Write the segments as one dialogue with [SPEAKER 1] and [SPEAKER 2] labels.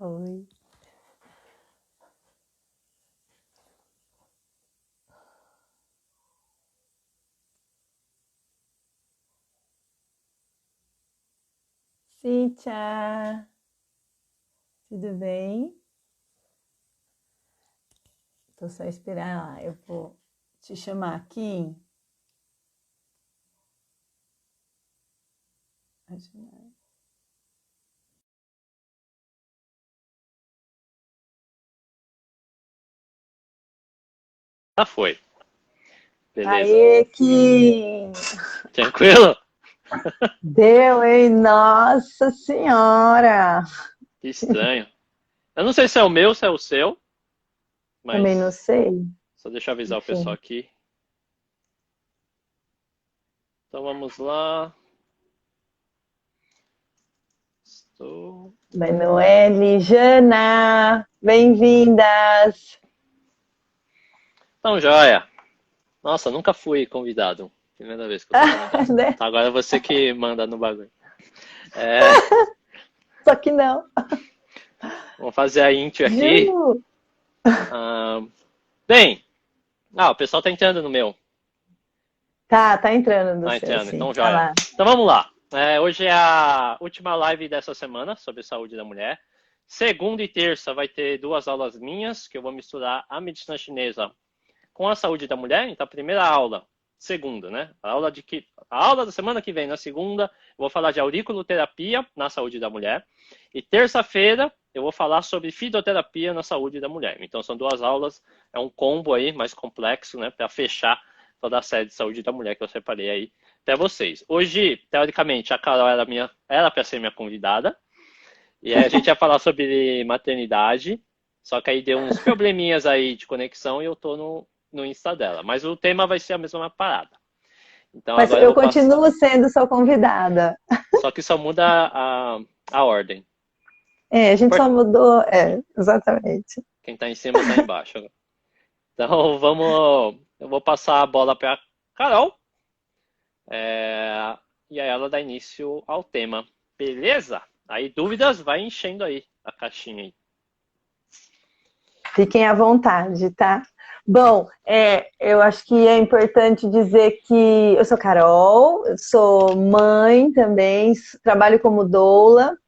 [SPEAKER 1] Oi. Cíntia, tudo bem? Tô só esperando lá, eu vou te chamar aqui.
[SPEAKER 2] Ah, foi. Beleza.
[SPEAKER 1] Aê, Kim!
[SPEAKER 2] Tranquilo?
[SPEAKER 1] Deu, hein? Nossa Senhora!
[SPEAKER 2] Que estranho. Eu não sei se é o meu ou se é o seu,
[SPEAKER 1] Também não
[SPEAKER 2] mas
[SPEAKER 1] sei.
[SPEAKER 2] só deixa eu avisar o pessoal
[SPEAKER 1] Enfim.
[SPEAKER 2] aqui. Então vamos lá. Estou.
[SPEAKER 1] Manoel, Jana, bem-vindas!
[SPEAKER 2] Então, joia. Nossa, nunca fui convidado. Primeira vez que eu sou convidado.
[SPEAKER 1] Né?
[SPEAKER 2] Tá, agora é você que manda no bagulho. É,
[SPEAKER 1] Só que não.
[SPEAKER 2] vamos fazer a intro aqui.
[SPEAKER 1] Ju!
[SPEAKER 2] Ah, bem, o pessoal tá entrando no meu.
[SPEAKER 1] Tá entrando no
[SPEAKER 2] Tá
[SPEAKER 1] seu,
[SPEAKER 2] entrando,
[SPEAKER 1] sim.
[SPEAKER 2] então
[SPEAKER 1] Olha
[SPEAKER 2] joia.
[SPEAKER 1] lá.
[SPEAKER 2] Então vamos lá. Hoje é a última live dessa semana sobre saúde da mulher. Segunda e terça vai ter duas aulas minhas, que eu vou misturar a medicina chinesa com a saúde da mulher. Então, a primeira aula, segunda, né? A aula da semana que vem, na segunda, eu vou falar de auriculoterapia na saúde da mulher. E terça-feira, eu vou falar sobre fisioterapia na saúde da mulher. Então, são duas aulas, é um combo aí mais complexo, né? Para fechar toda a série de saúde da mulher que eu separei aí para vocês. Hoje, teoricamente, a Carol era para ser minha convidada. E aí a gente ia falar sobre maternidade, só que aí deu uns probleminhas aí de conexão e eu tô no Insta dela. Mas o tema vai ser a mesma parada. Então
[SPEAKER 1] Mas
[SPEAKER 2] agora eu
[SPEAKER 1] eu
[SPEAKER 2] vou passar.
[SPEAKER 1] continuo sendo sua convidada.
[SPEAKER 2] Só que só muda a ordem.
[SPEAKER 1] É, a gente só mudou. É, exatamente.
[SPEAKER 2] Quem tá em cima tá embaixo. Então vamos. Eu vou passar a bola para Carol. E aí ela dá início ao tema. Beleza? Aí dúvidas, vai enchendo aí a caixinha aí.
[SPEAKER 1] Fiquem à vontade, tá? Bom, eu acho que é importante dizer que eu sou Carol, eu sou mãe também, trabalho como doula.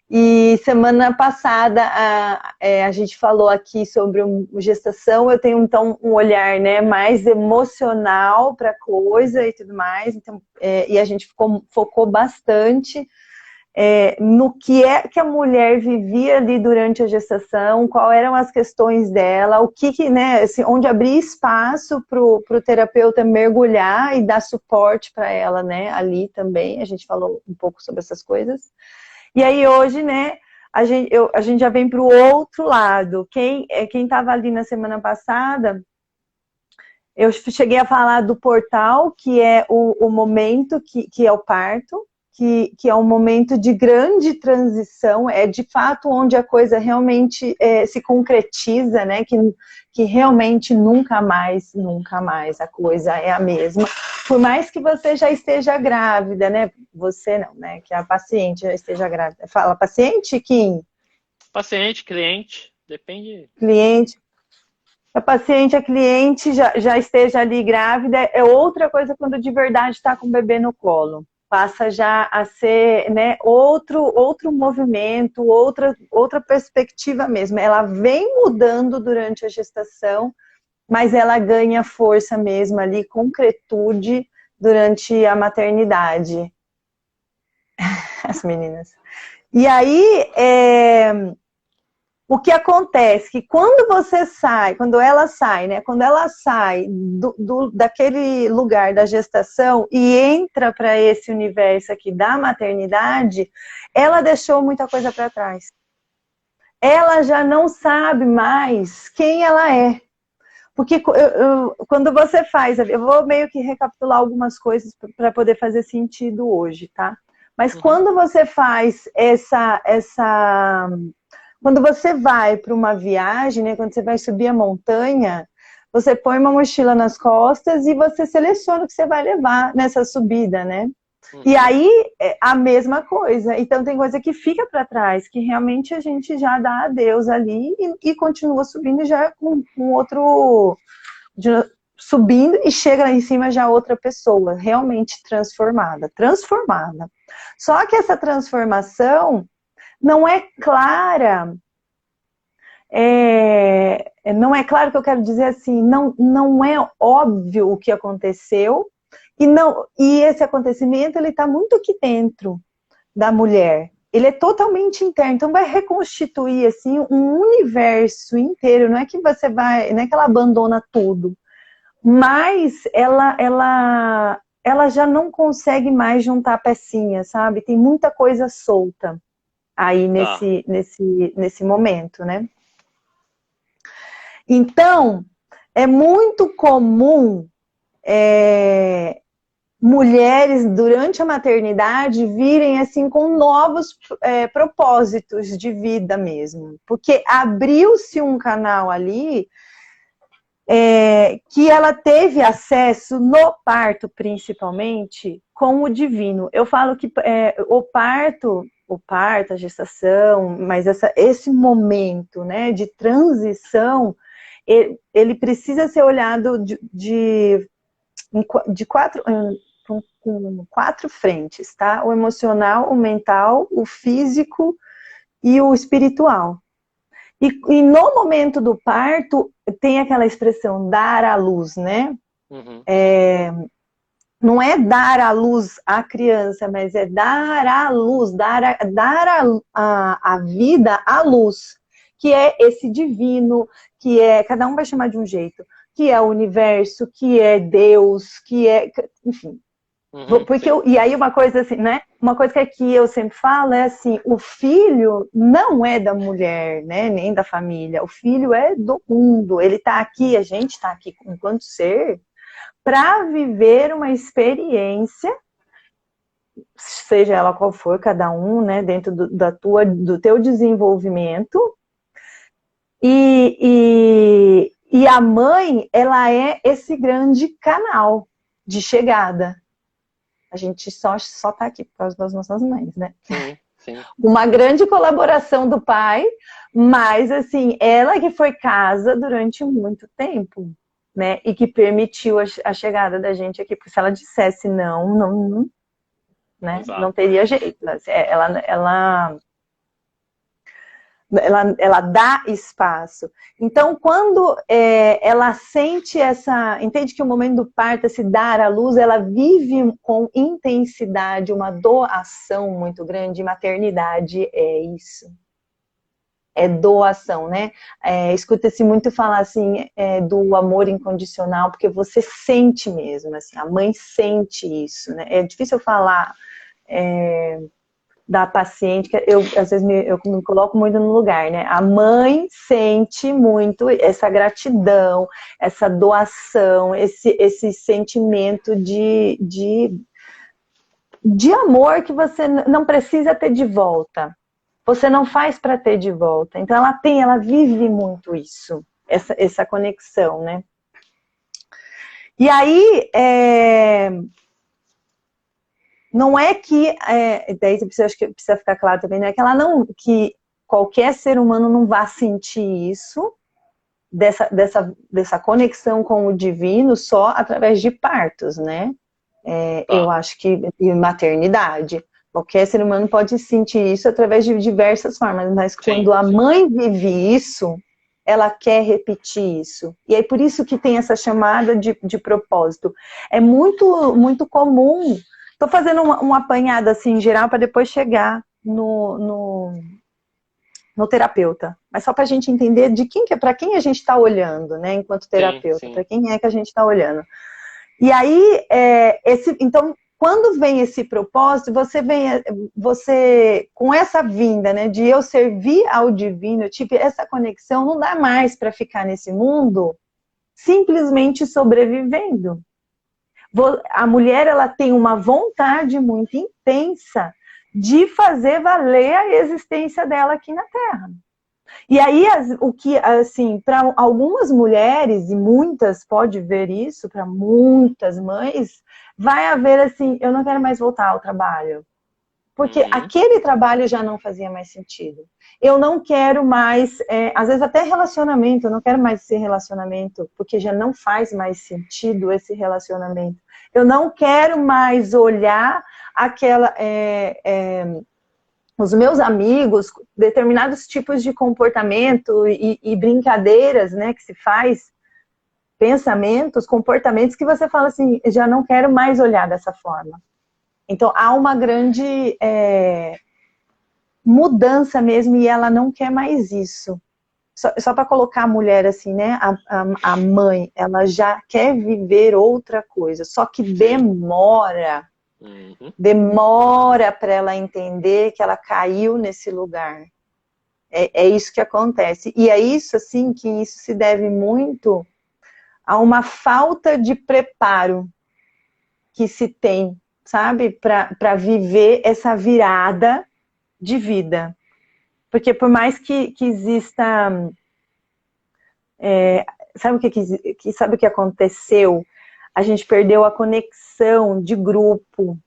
[SPEAKER 1] E semana passada a gente falou aqui sobre gestação. Eu tenho então um olhar, né, mais emocional para a coisa e tudo mais. Então, e a gente focou bastante no que é que a mulher vivia ali durante a gestação, quais eram as questões dela, o que né, assim, onde abrir espaço para o terapeuta mergulhar e dar suporte para ela, né, ali também. A gente falou um pouco sobre essas coisas. E aí hoje, né, a gente já vem para o outro lado. Quem estava ali na semana passada, eu cheguei a falar do portal, que é o momento que é o parto, que é um momento de grande transição, é de fato onde a coisa realmente se concretiza, né? Que realmente nunca mais a coisa é a mesma. Por mais que você já esteja grávida, né? Você não, né? Que a paciente já esteja grávida. Fala, paciente, Kim?
[SPEAKER 2] Paciente, cliente, depende.
[SPEAKER 1] Cliente. A paciente, a cliente já esteja ali grávida, é outra coisa quando de verdade está com o bebê no colo. Passa já a ser, né, outro movimento, outra perspectiva mesmo. Ela vem mudando durante a gestação, mas ela ganha força mesmo ali, concretude durante a maternidade. As meninas. E aí, o que acontece que quando você sai, quando ela sai, né? Quando ela sai daquele lugar da gestação e entra para esse universo aqui da maternidade, ela deixou muita coisa para trás. Ela já não sabe mais quem ela é. Porque quando você faz, eu vou meio que recapitular algumas coisas para poder fazer sentido hoje, tá? Mas
[SPEAKER 2] Uhum.
[SPEAKER 1] quando você faz quando você vai para uma viagem, né, quando você vai subir a montanha, você põe uma mochila nas costas e você seleciona o que você vai levar nessa subida, né? E aí, a mesma coisa. Então, tem coisa que fica para trás, que realmente a gente já dá adeus ali e continua subindo já com outro... subindo e chega lá em cima já outra pessoa, realmente transformada. Transformada. Só que essa transformação não é clara. Não é claro que eu quero dizer assim, não é óbvio o que aconteceu, e esse acontecimento ele está muito aqui dentro da mulher. Ele é totalmente interno, então vai reconstituir assim um universo inteiro. Não é que você vai, não é que ela abandona tudo, mas ela já não consegue mais juntar pecinhas, sabe? Tem muita coisa solta aí nesse momento, né? Então, é muito comum mulheres, durante a maternidade, virem assim com novos propósitos de vida mesmo. Porque abriu-se um canal ali que ela teve acesso no parto, principalmente, com o divino. Eu falo que o parto, a gestação, mas esse momento, né, de transição, ele precisa ser olhado com 4 frentes, tá? O emocional, o mental, o físico e o espiritual. E no momento do parto, tem aquela expressão, dar à luz, né?
[SPEAKER 2] Uhum.
[SPEAKER 1] Não é dar à luz à criança, mas é dar à luz, dar a vida à luz, que é esse divino, que cada um vai chamar de um jeito, que é o universo, que é Deus, que é, enfim. Porque e aí uma coisa assim, né? Uma coisa que eu sempre falo é assim, o filho não é da mulher, né? Nem da família. O filho é do mundo. Ele está aqui, a gente está aqui enquanto ser, para viver uma experiência, seja ela qual for, cada um, né? Dentro do teu desenvolvimento. E a mãe, ela é esse grande canal de chegada. A gente só tá aqui por causa das nossas mães, né?
[SPEAKER 2] Sim, sim.
[SPEAKER 1] Uma grande colaboração do pai, mas assim, ela que foi casa durante muito tempo, né? E que permitiu a chegada da gente aqui, porque se ela dissesse não, né? Não teria jeito. Ela dá espaço. Então, quando ela sente entende que o momento do parto é se dar à luz, ela vive com intensidade uma doação muito grande. Maternidade é isso. É doação, né? Escuta-se muito falar assim do amor incondicional, porque você sente mesmo, assim, a mãe sente isso, né? É difícil eu falar da paciente, que às vezes eu me coloco muito no lugar, né? A mãe sente muito essa gratidão, essa doação, esse sentimento de amor que você não precisa ter de volta. Você não faz para ter de volta. Então ela vive muito isso, essa conexão, né? E aí, não é que, daí acho que precisa ficar claro também, não é que qualquer ser humano não vá sentir isso, dessa conexão com o divino só através de partos, né? Eu acho que maternidade. Qualquer ser humano pode sentir isso através de diversas formas, mas quando a mãe vive isso, ela quer repetir isso. E é por isso que tem essa chamada de propósito. É muito, muito comum. Estou fazendo uma apanhada assim em geral para depois chegar no terapeuta. Mas só para a gente entender para quem a gente está olhando, né? Enquanto terapeuta, para quem é que a gente está olhando. E aí, então, quando vem esse propósito, você com essa vinda, né? De eu servir ao divino, tipo, essa conexão não dá mais para ficar nesse mundo simplesmente sobrevivendo. A mulher, ela tem uma vontade muito intensa de fazer valer a existência dela aqui na Terra. E aí, o que, assim, para algumas mulheres, e muitas pode ver isso, para muitas mães, vai haver assim, eu não quero mais voltar ao trabalho. Porque
[SPEAKER 2] Uhum.
[SPEAKER 1] aquele trabalho já não fazia mais sentido. Eu não quero mais, às vezes até relacionamento, eu não quero mais esse relacionamento, porque já não faz mais sentido esse relacionamento. Eu não quero mais olhar aquela, os meus amigos, determinados tipos de comportamento e brincadeiras, né, que se faz, pensamentos, comportamentos que você fala assim, já não quero mais olhar dessa forma. Então, há uma grande mudança mesmo e ela não quer mais isso. Só para colocar a mulher assim, né? A mãe, ela já quer viver outra coisa, só que demora.
[SPEAKER 2] Uhum.
[SPEAKER 1] Demora para ela entender que ela caiu nesse lugar. É isso que acontece. E é isso, assim, que isso se deve muito a uma falta de preparo que se tem, sabe? Para viver essa virada de vida. Porque por mais que exista... sabe o que aconteceu? A gente perdeu a conexão de grupo.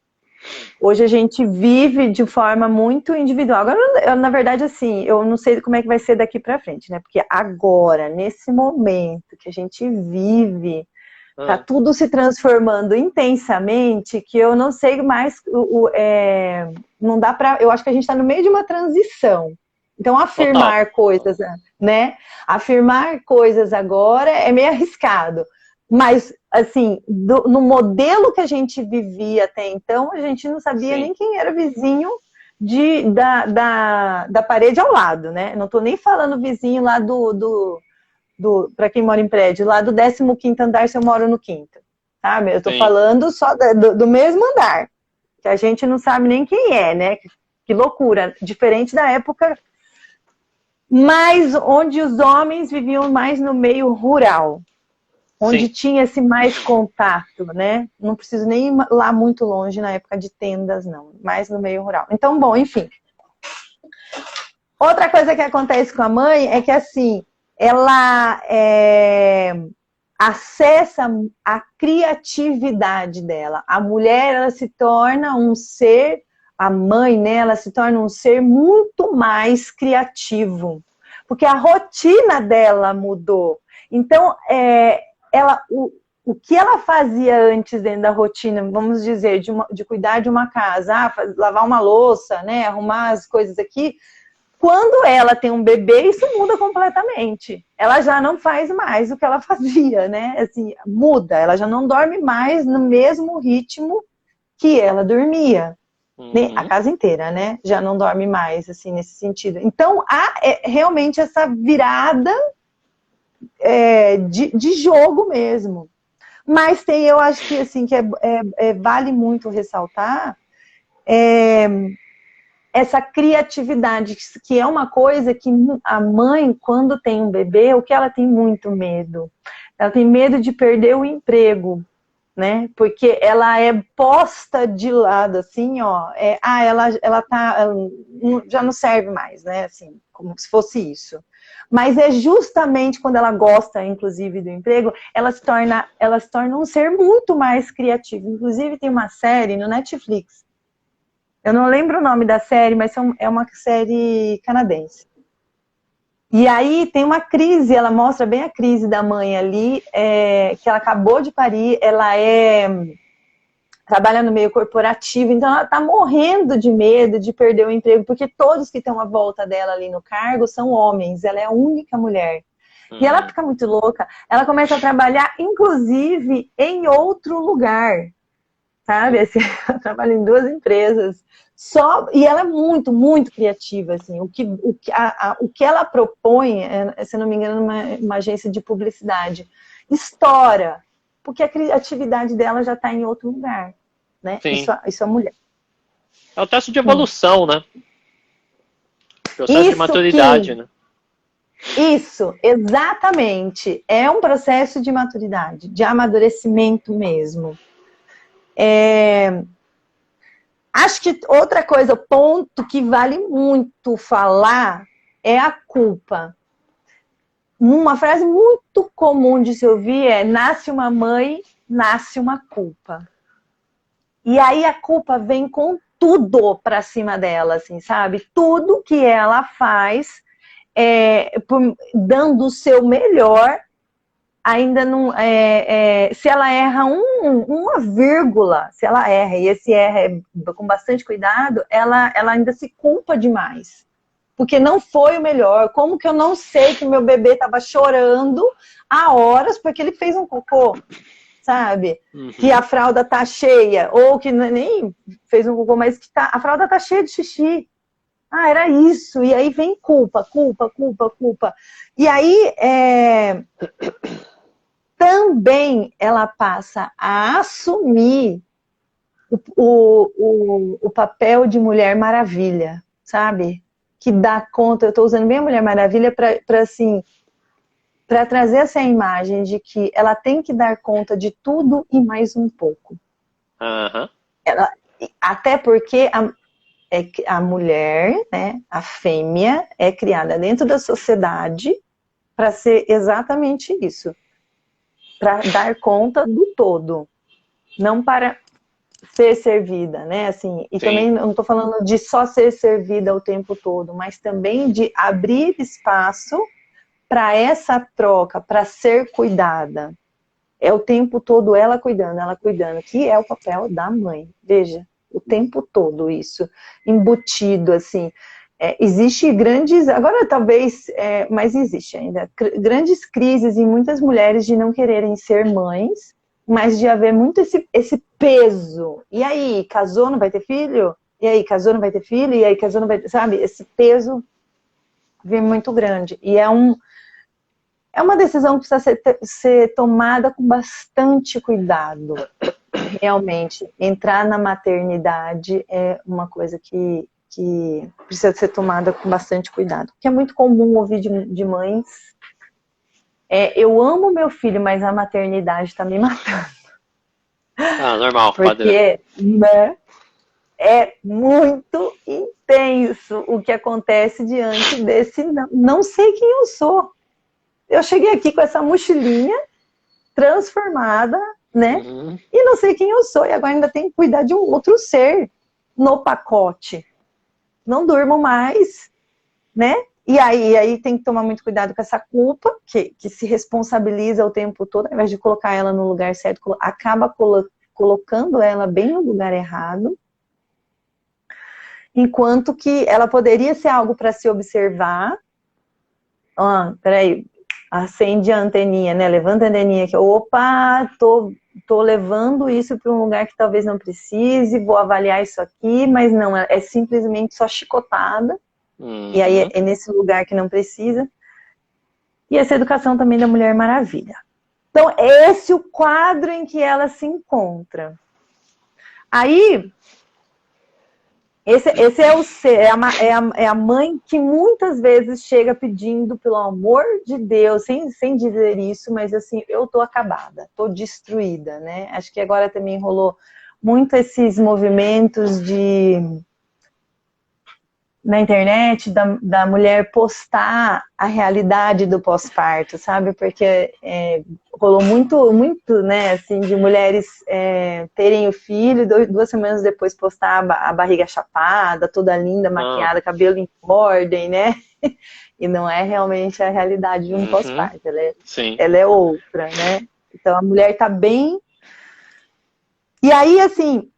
[SPEAKER 1] Hoje a gente vive de forma muito individual. Agora, na verdade, assim, eu não sei como é que vai ser daqui para frente, né? Porque agora, nesse momento que a gente vive, tá tudo se transformando intensamente, que eu não sei mais, não dá para. Eu acho que a gente está no meio de uma transição. Então,
[SPEAKER 2] Total.
[SPEAKER 1] afirmar coisas, né? Afirmar coisas agora é meio arriscado. Mas, assim, no modelo que a gente vivia até então, a gente não sabia
[SPEAKER 2] Sim.
[SPEAKER 1] nem quem era vizinho da parede ao lado, né? Não estou nem falando vizinho lá para quem mora em prédio, lá do 15º andar, se eu moro no quinto. Sabe? Eu estou
[SPEAKER 2] Sim.
[SPEAKER 1] falando só do mesmo andar, que a gente não sabe nem quem é, né? Que loucura. Diferente da época, mas onde os homens viviam mais no meio rural. Onde
[SPEAKER 2] Sim.
[SPEAKER 1] tinha esse mais contato, né? Não preciso nem ir lá muito longe na época de tendas, não. Mais no meio rural. Então, bom, enfim. Outra coisa que acontece com a mãe é que, assim, ela acessa a criatividade dela. A mulher, ela se torna um ser, a mãe, né? Ela se torna um ser muito mais criativo. Porque a rotina dela mudou. Então, o que ela fazia antes dentro da rotina, vamos dizer, de cuidar de uma casa, lavar uma louça, né, arrumar as coisas aqui, quando ela tem um bebê, isso muda completamente. Ela já não faz mais o que ela fazia, né? Assim, muda, ela já não dorme mais no mesmo ritmo que ela dormia. Né? A
[SPEAKER 2] Uhum.
[SPEAKER 1] casa inteira, né? Já não dorme mais, assim, nesse sentido. Então, há realmente essa virada de jogo mesmo. Mas tem, eu acho que assim, que vale muito ressaltar essa criatividade, que é uma coisa que a mãe, quando tem um bebê, o que ela tem muito medo? Ela tem medo de perder o emprego, né? Porque ela é posta de lado, assim, ó. Ela já não serve mais, né? Assim, como se fosse isso. Mas é justamente quando ela gosta, inclusive, do emprego, ela se torna um ser muito mais criativo. Inclusive, tem uma série no Netflix. Eu não lembro o nome da série, mas é uma série canadense. E aí tem uma crise, ela mostra bem a crise da mãe ali, que ela acabou de parir, ela trabalha no meio corporativo, então ela está morrendo de medo de perder o emprego, porque todos que estão à volta dela ali no cargo são homens, ela é a única mulher. E ela fica muito louca, ela começa a trabalhar, inclusive, em outro lugar, sabe? Assim, ela trabalha em 2 empresas, e ela é muito, muito criativa, assim, o que ela propõe, se não me engano, uma agência de publicidade, estoura, porque a criatividade dela já está em outro lugar, né?
[SPEAKER 2] Sim.
[SPEAKER 1] Isso é mulher.
[SPEAKER 2] É o teste de evolução, né? Processo de
[SPEAKER 1] Isso,
[SPEAKER 2] maturidade, né?
[SPEAKER 1] Isso, exatamente. É um processo de maturidade, de amadurecimento mesmo. Acho que outra coisa, ponto que vale muito falar, é a culpa. Uma frase muito comum de se ouvir é: nasce uma mãe, nasce uma culpa. E aí a culpa vem com tudo pra cima dela, assim, sabe? Tudo que ela faz, dando o seu melhor, ainda não. Se ela erra uma vírgula, se ela erra, e esse erra com bastante cuidado, ela ainda se culpa demais. Porque não foi o melhor. Como que eu não sei que meu bebê estava chorando há horas porque ele fez um cocô, sabe?
[SPEAKER 2] Uhum.
[SPEAKER 1] Que a fralda tá cheia, ou que nem fez um cocô, mas que a fralda tá cheia de xixi. Ah, era isso. E aí vem culpa, culpa, culpa, culpa. E aí também ela passa a assumir o papel de Mulher Maravilha, sabe? Que dá conta, eu estou usando bem a Mulher Maravilha para assim, para trazer essa imagem de que ela tem que dar conta de tudo e mais um pouco.
[SPEAKER 2] Uhum.
[SPEAKER 1] Até porque a mulher, né, a fêmea, é criada dentro da sociedade para ser exatamente isso. Para dar conta do todo. Não para ser servida, né? Assim, e
[SPEAKER 2] Sim.
[SPEAKER 1] também não estou falando de só ser servida o tempo todo, mas também de abrir espaço para essa troca, para ser cuidada. É o tempo todo ela cuidando, que é o papel da mãe. Veja, o tempo todo isso, embutido, assim. Existe grandes, agora talvez, mas existe ainda, grandes crises em muitas mulheres de não quererem ser mães, mas de haver muito esse peso. E aí, casou, não vai ter filho? E aí, casou, não vai ter filho? E aí, casou, não vai ter... Sabe? Esse peso vem muito grande. E é uma decisão que precisa ser tomada com bastante cuidado. Realmente, entrar na maternidade é uma coisa que precisa ser tomada com bastante cuidado. Porque é muito comum ouvir de mães: eu amo meu filho, mas a maternidade está me matando.
[SPEAKER 2] Ah, normal, padrão.
[SPEAKER 1] Porque, né, é muito intenso o que acontece diante desse não sei quem eu sou. Eu cheguei aqui com essa mochilinha transformada, né?
[SPEAKER 2] Uhum.
[SPEAKER 1] E não sei quem eu sou. E agora ainda tenho que cuidar de um outro ser no pacote. Não durmo mais, né? E aí tem que tomar muito cuidado com essa culpa, que se responsabiliza o tempo todo, ao invés de colocar ela no lugar certo, acaba colocando ela bem no lugar errado. Enquanto que ela poderia ser algo para se observar. Peraí, acende a anteninha, né? Levanta a anteninha aqui. Opa, tô levando isso para um lugar que talvez não precise, vou avaliar isso aqui, mas não, é simplesmente só chicotada.
[SPEAKER 2] Uhum.
[SPEAKER 1] E aí é nesse lugar que não precisa. E essa educação também da Mulher Maravilha. Então, esse é o quadro em que ela se encontra. Aí, esse é a mãe que muitas vezes chega pedindo, pelo amor de Deus, sem dizer isso, mas assim, eu tô acabada, tô destruída, né? Acho que agora também rolou muito esses movimentos na internet da mulher postar a realidade do pós-parto, sabe? Porque rolou muito, né, assim, de mulheres terem o filho, 2 semanas depois postar a barriga chapada, toda linda, maquiada, cabelo em ordem, né? E não é realmente a realidade de um pós-parto, ela é outra, né? Então a mulher tá bem... E aí, assim...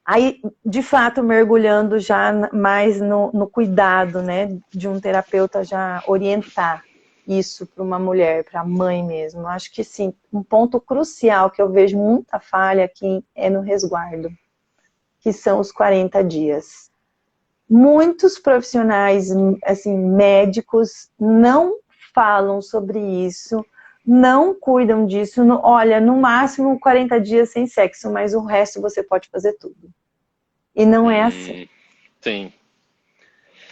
[SPEAKER 1] Aí, de fato, mergulhando já mais no cuidado, né, de um terapeuta já orientar isso para uma mulher, para a mãe mesmo. Eu acho que, sim, um ponto crucial que eu vejo muita falha aqui é no resguardo, que são os 40 dias. Muitos profissionais, assim, médicos, não falam sobre isso, não cuidam disso. Olha, no máximo 40 dias sem sexo, mas o resto você pode fazer tudo. E não é assim.
[SPEAKER 2] Sim.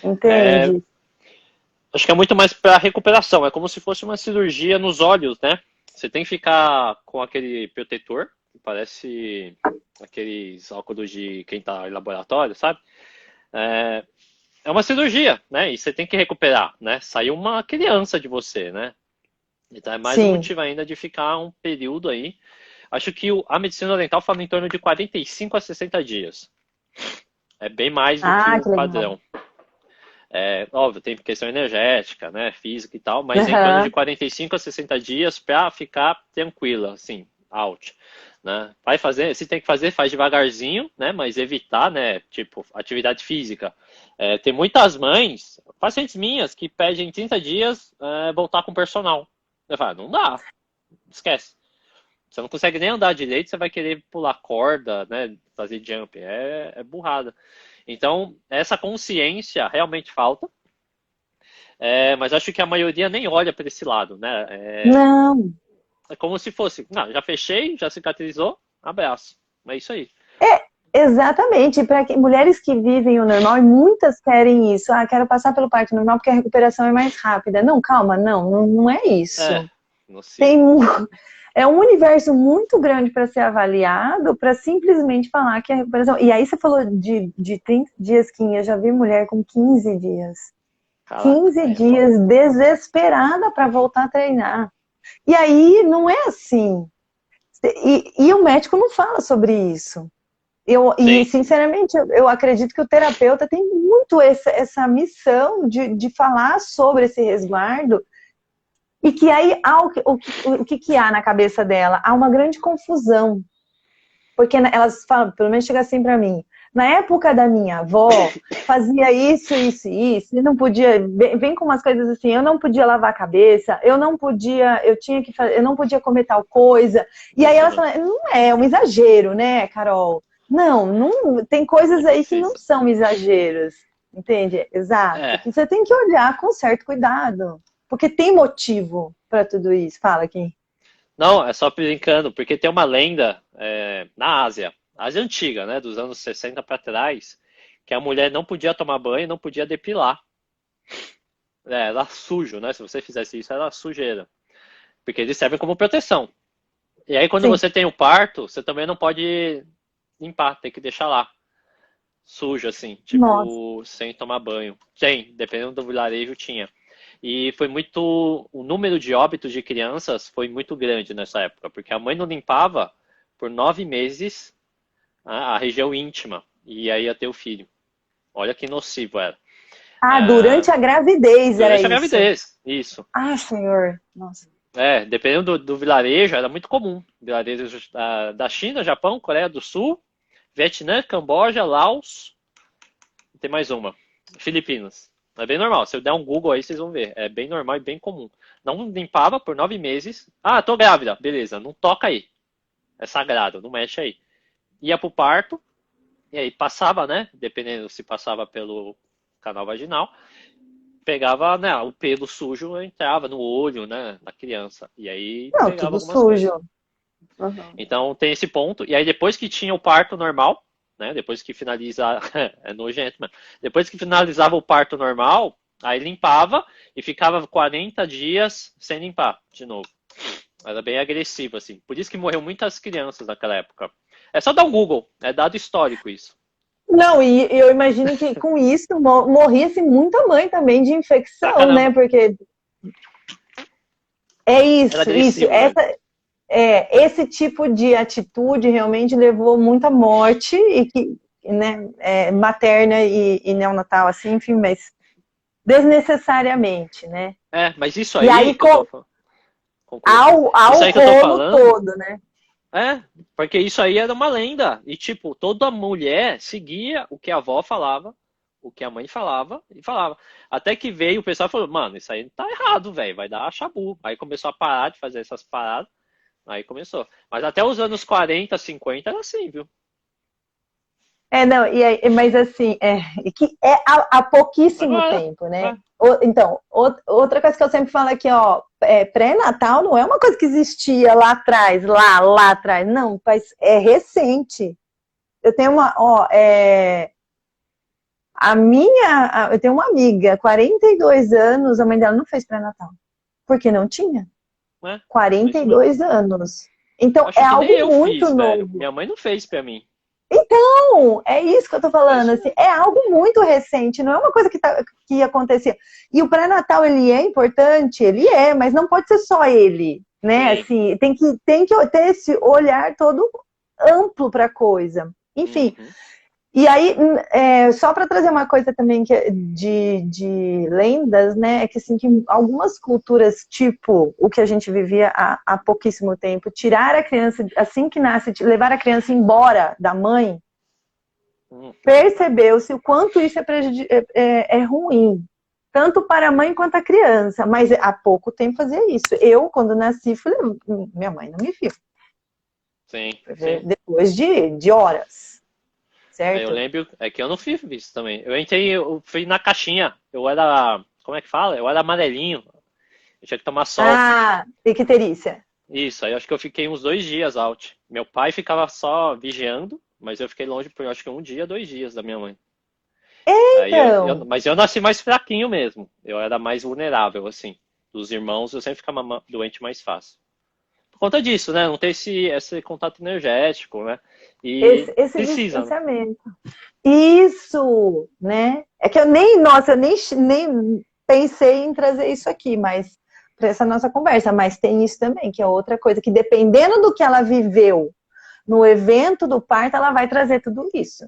[SPEAKER 1] Entende?
[SPEAKER 2] Acho que é muito mais para recuperação. É como se fosse uma cirurgia nos olhos, né? Você tem que ficar com aquele protetor, que parece aqueles óculos de quem tá em laboratório, sabe? é uma cirurgia, né? E você tem que recuperar, né? Saiu uma criança de você, né? Então é mais um
[SPEAKER 1] Sim.
[SPEAKER 2] motivo ainda de ficar um período aí. Acho que a medicina oriental fala em torno de 45 a 60 dias. É bem mais do que
[SPEAKER 1] Ah,
[SPEAKER 2] o
[SPEAKER 1] que legal.
[SPEAKER 2] padrão. É, óbvio, tem questão energética, né, física e tal, mas é em torno de
[SPEAKER 1] Aham.
[SPEAKER 2] 45 a 60 dias para ficar tranquila, assim, out, né? Vai fazer, se tem que fazer, faz devagarzinho, né, mas evitar, né, tipo, atividade física. É, tem muitas mães, pacientes minhas, que pedem em 30 dias voltar com personal. Eu falo, não dá, esquece. Você não consegue nem andar direito, você vai querer pular corda, né, fazer jump, é burrada. Então, essa consciência realmente falta, mas acho que a maioria nem olha para esse lado, né?
[SPEAKER 1] Não.
[SPEAKER 2] É como se fosse, não, já fechei, já cicatrizou, abraço. É isso aí.
[SPEAKER 1] Exatamente, para mulheres que vivem o normal, e muitas querem isso. Ah, quero passar pelo parto normal porque a recuperação é mais rápida. Não, calma, não é
[SPEAKER 2] É,
[SPEAKER 1] isso.
[SPEAKER 2] nocivo.
[SPEAKER 1] Tem, é um universo muito grande para ser avaliado para simplesmente falar que a recuperação. E aí você falou de 30 dias, Kim, eu já vi mulher com 15 dias.
[SPEAKER 2] Caraca,
[SPEAKER 1] 15
[SPEAKER 2] aí é foda.
[SPEAKER 1] dias desesperada para voltar a treinar. E aí não é assim. E o médico não fala sobre isso.
[SPEAKER 2] Sim,
[SPEAKER 1] Sinceramente, eu acredito que o terapeuta tem muito essa missão de falar sobre esse resguardo e que aí o que há na cabeça dela? Há uma grande confusão. Porque elas falam, pelo menos chega assim para mim, na época da minha avó, fazia isso, isso e isso, e não podia, vem com umas coisas assim, eu não podia lavar a cabeça, eu não podia, eu tinha que fazer, eu não podia comer tal coisa. E aí elas
[SPEAKER 2] uhum,
[SPEAKER 1] falam, não é um exagero, né, Carol? Não, tem coisas
[SPEAKER 2] não
[SPEAKER 1] aí que não
[SPEAKER 2] precisa.
[SPEAKER 1] são exageros, entende? Exato,
[SPEAKER 2] É,
[SPEAKER 1] que você tem que olhar com certo cuidado, porque tem motivo para tudo isso. Fala aqui.
[SPEAKER 2] não, é só brincando, porque tem uma lenda na Ásia, Ásia antiga, né, dos anos 60 para trás, que a mulher não podia tomar banho, não podia depilar. Era sujo, né? Se você fizesse isso, era sujeira. Porque eles servem como proteção. E aí, quando
[SPEAKER 1] Sim,
[SPEAKER 2] você tem o parto, você também não pode limpar, tem que deixar lá, sujo, assim,
[SPEAKER 1] nossa.
[SPEAKER 2] tipo, sem tomar banho. Tem, dependendo do vilarejo, tinha. E foi muito. O número de óbitos de crianças foi muito grande nessa época, porque a mãe não limpava por 9 meses a região íntima. E aí ia ter o filho. Olha que nocivo era.
[SPEAKER 1] Ah,
[SPEAKER 2] Ah,
[SPEAKER 1] durante a gravidez era
[SPEAKER 2] durante a
[SPEAKER 1] isso.
[SPEAKER 2] gravidez, isso.
[SPEAKER 1] Ah, senhor. Nossa.
[SPEAKER 2] Dependendo do vilarejo, era muito comum. Vilarejos da China, Japão, Coreia do Sul, Vietnã, Camboja, Laos, tem mais uma, Filipinas. É bem normal. Se eu der um Google aí, vocês vão ver. É bem normal e bem comum. Não limpava por 9 meses. Ah, tô grávida. Beleza, não toca aí. É sagrado, não mexe aí. Ia pro parto, e aí passava, né? Dependendo se passava pelo canal vaginal, pegava, né, o pelo sujo entrava no olho, né, da criança. E aí
[SPEAKER 1] Não,
[SPEAKER 2] pegava
[SPEAKER 1] tudo
[SPEAKER 2] algumas coisas.
[SPEAKER 1] sujo. Uhum.
[SPEAKER 2] Então tem esse ponto. E aí depois que tinha o parto normal, né? Depois que finaliza, é nojento, mas depois que finalizava o parto normal, aí limpava e ficava 40 dias sem limpar de novo. Era bem agressivo, assim. Por isso que morreu muitas crianças naquela época. É só dar um Google, é dado histórico isso.
[SPEAKER 1] Não, e eu imagino que com isso morria-se muita mãe também de
[SPEAKER 2] Pra
[SPEAKER 1] infecção, né?
[SPEAKER 2] caramba.
[SPEAKER 1] Porque é
[SPEAKER 2] Era
[SPEAKER 1] isso.
[SPEAKER 2] agressivo mesmo.
[SPEAKER 1] Esse tipo de atitude realmente levou muita morte e que, né, materna e neonatal, assim, enfim, mas desnecessariamente, né?
[SPEAKER 2] Mas isso
[SPEAKER 1] E
[SPEAKER 2] aí
[SPEAKER 1] aí
[SPEAKER 2] que eu tô falando. Conclua.
[SPEAKER 1] ao
[SPEAKER 2] Isso aí que eu tô
[SPEAKER 1] rolo
[SPEAKER 2] falando.
[SPEAKER 1] todo, né?
[SPEAKER 2] Porque isso aí era uma lenda. E, tipo, toda mulher seguia o que a avó falava, o que a mãe falava, e falava. Até que veio o pessoal e falou, mano, isso aí tá errado, velho, vai dar chabu. Aí começou a parar de fazer essas paradas, aí começou. Mas até os anos 40, 50 era assim, viu?
[SPEAKER 1] Não, mas assim, que há pouquíssimo
[SPEAKER 2] Agora,
[SPEAKER 1] tempo, né? Então, outra coisa que eu sempre falo aqui, ó, pré-natal não é uma coisa que existia lá atrás, lá atrás, não, mas é recente. Eu tenho eu tenho uma amiga, 42 anos, a mãe dela não fez pré-natal, porque não tinha,
[SPEAKER 2] é
[SPEAKER 1] quarenta
[SPEAKER 2] isso
[SPEAKER 1] e
[SPEAKER 2] mesmo.
[SPEAKER 1] dois anos. Então, é
[SPEAKER 2] Acho que nem
[SPEAKER 1] algo
[SPEAKER 2] eu
[SPEAKER 1] muito
[SPEAKER 2] fiz, velho.
[SPEAKER 1] novo.
[SPEAKER 2] Minha mãe não fez pra mim.
[SPEAKER 1] Então, é isso que eu tô falando, assim, é algo muito recente, não é uma coisa que acontecia. E o pré-natal, ele é importante? Ele é, mas não pode ser só ele, né?
[SPEAKER 2] Sim.
[SPEAKER 1] Assim, tem que ter esse olhar todo amplo para a coisa. Enfim,
[SPEAKER 2] Uhum.
[SPEAKER 1] e aí, só para trazer uma coisa também de lendas, né? É que, assim, que algumas culturas, tipo o que a gente vivia há pouquíssimo tempo, tirar a criança, assim que nasce, levar a criança embora da mãe,
[SPEAKER 2] Uhum.
[SPEAKER 1] percebeu-se o quanto isso é ruim. Tanto para a mãe quanto a criança. Mas há pouco tempo fazia isso. Eu, quando nasci, falei, minha mãe não me viu.
[SPEAKER 2] Sim, sim.
[SPEAKER 1] Depois de horas,
[SPEAKER 2] Eu
[SPEAKER 1] certo?
[SPEAKER 2] lembro, é que eu não fiz isso também. Eu fui na caixinha. Eu era, como é que fala? Eu era amarelinho. Eu tinha que tomar sol.
[SPEAKER 1] Ah, icterícia.
[SPEAKER 2] Isso, aí eu acho que eu fiquei uns 2 dias out. Meu pai ficava só vigiando, mas eu fiquei longe por acho que 1 dia, 2 dias da minha mãe.
[SPEAKER 1] Então,
[SPEAKER 2] Mas eu nasci mais fraquinho mesmo. Eu era mais vulnerável, assim. Dos irmãos, eu sempre ficava doente mais fácil. Por conta disso, né? Não ter esse contato energético, né? E
[SPEAKER 1] esse
[SPEAKER 2] precisa, né?
[SPEAKER 1] distanciamento. Isso, né? É que nossa, eu nem pensei em trazer isso aqui, mas para essa nossa conversa, mas tem isso também, que é outra coisa, que dependendo do que ela viveu no evento do parto, ela vai trazer tudo isso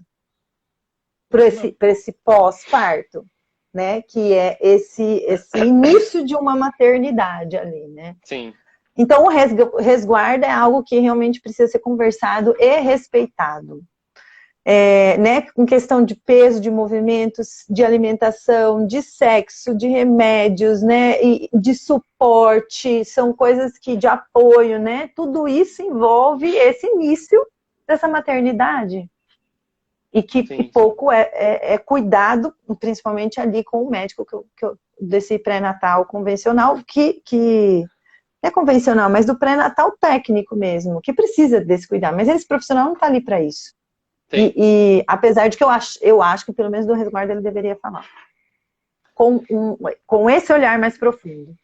[SPEAKER 1] para
[SPEAKER 2] Não.
[SPEAKER 1] esse pós-parto, né? Que é esse início de uma maternidade ali, né?
[SPEAKER 2] Sim,
[SPEAKER 1] Então, o resguardo é algo que realmente precisa ser conversado e respeitado. Né, com questão de peso, de movimentos, de alimentação, de sexo, de remédios, né, e de suporte, são coisas que de apoio, né, tudo isso envolve esse início dessa maternidade e que
[SPEAKER 2] sim, sim.
[SPEAKER 1] pouco é cuidado, principalmente ali com o médico desse pré-natal convencional, que é convencional, mas do pré-natal técnico mesmo, que precisa desse cuidado, mas esse profissional não está ali para isso.
[SPEAKER 2] Sim.
[SPEAKER 1] Apesar de que eu acho que pelo menos do resguardo ele deveria falar. Com esse olhar mais profundo.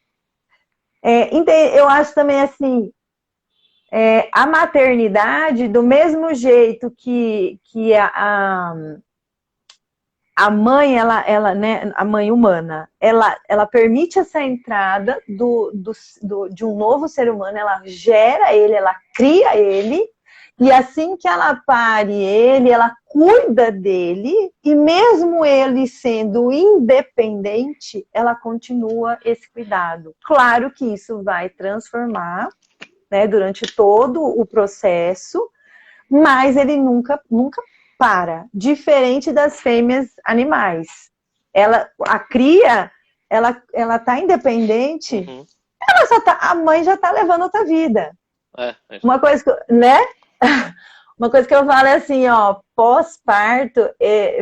[SPEAKER 1] Eu acho também assim, a maternidade, do mesmo jeito que a mãe, né, a mãe humana, ela permite essa entrada de um novo ser humano, ela gera ele, ela cria ele, e assim que ela pare ele, ela cuida dele, e mesmo ele sendo independente, ela continua esse cuidado. Claro que isso vai transformar, né, durante todo o processo, mas ele nunca para. Diferente das fêmeas animais. A cria, ela tá independente,
[SPEAKER 2] Uhum.
[SPEAKER 1] a mãe já tá levando outra vida.
[SPEAKER 2] É.
[SPEAKER 1] Uma coisa que, né? Uma coisa que eu falo é assim, ó, pós-parto,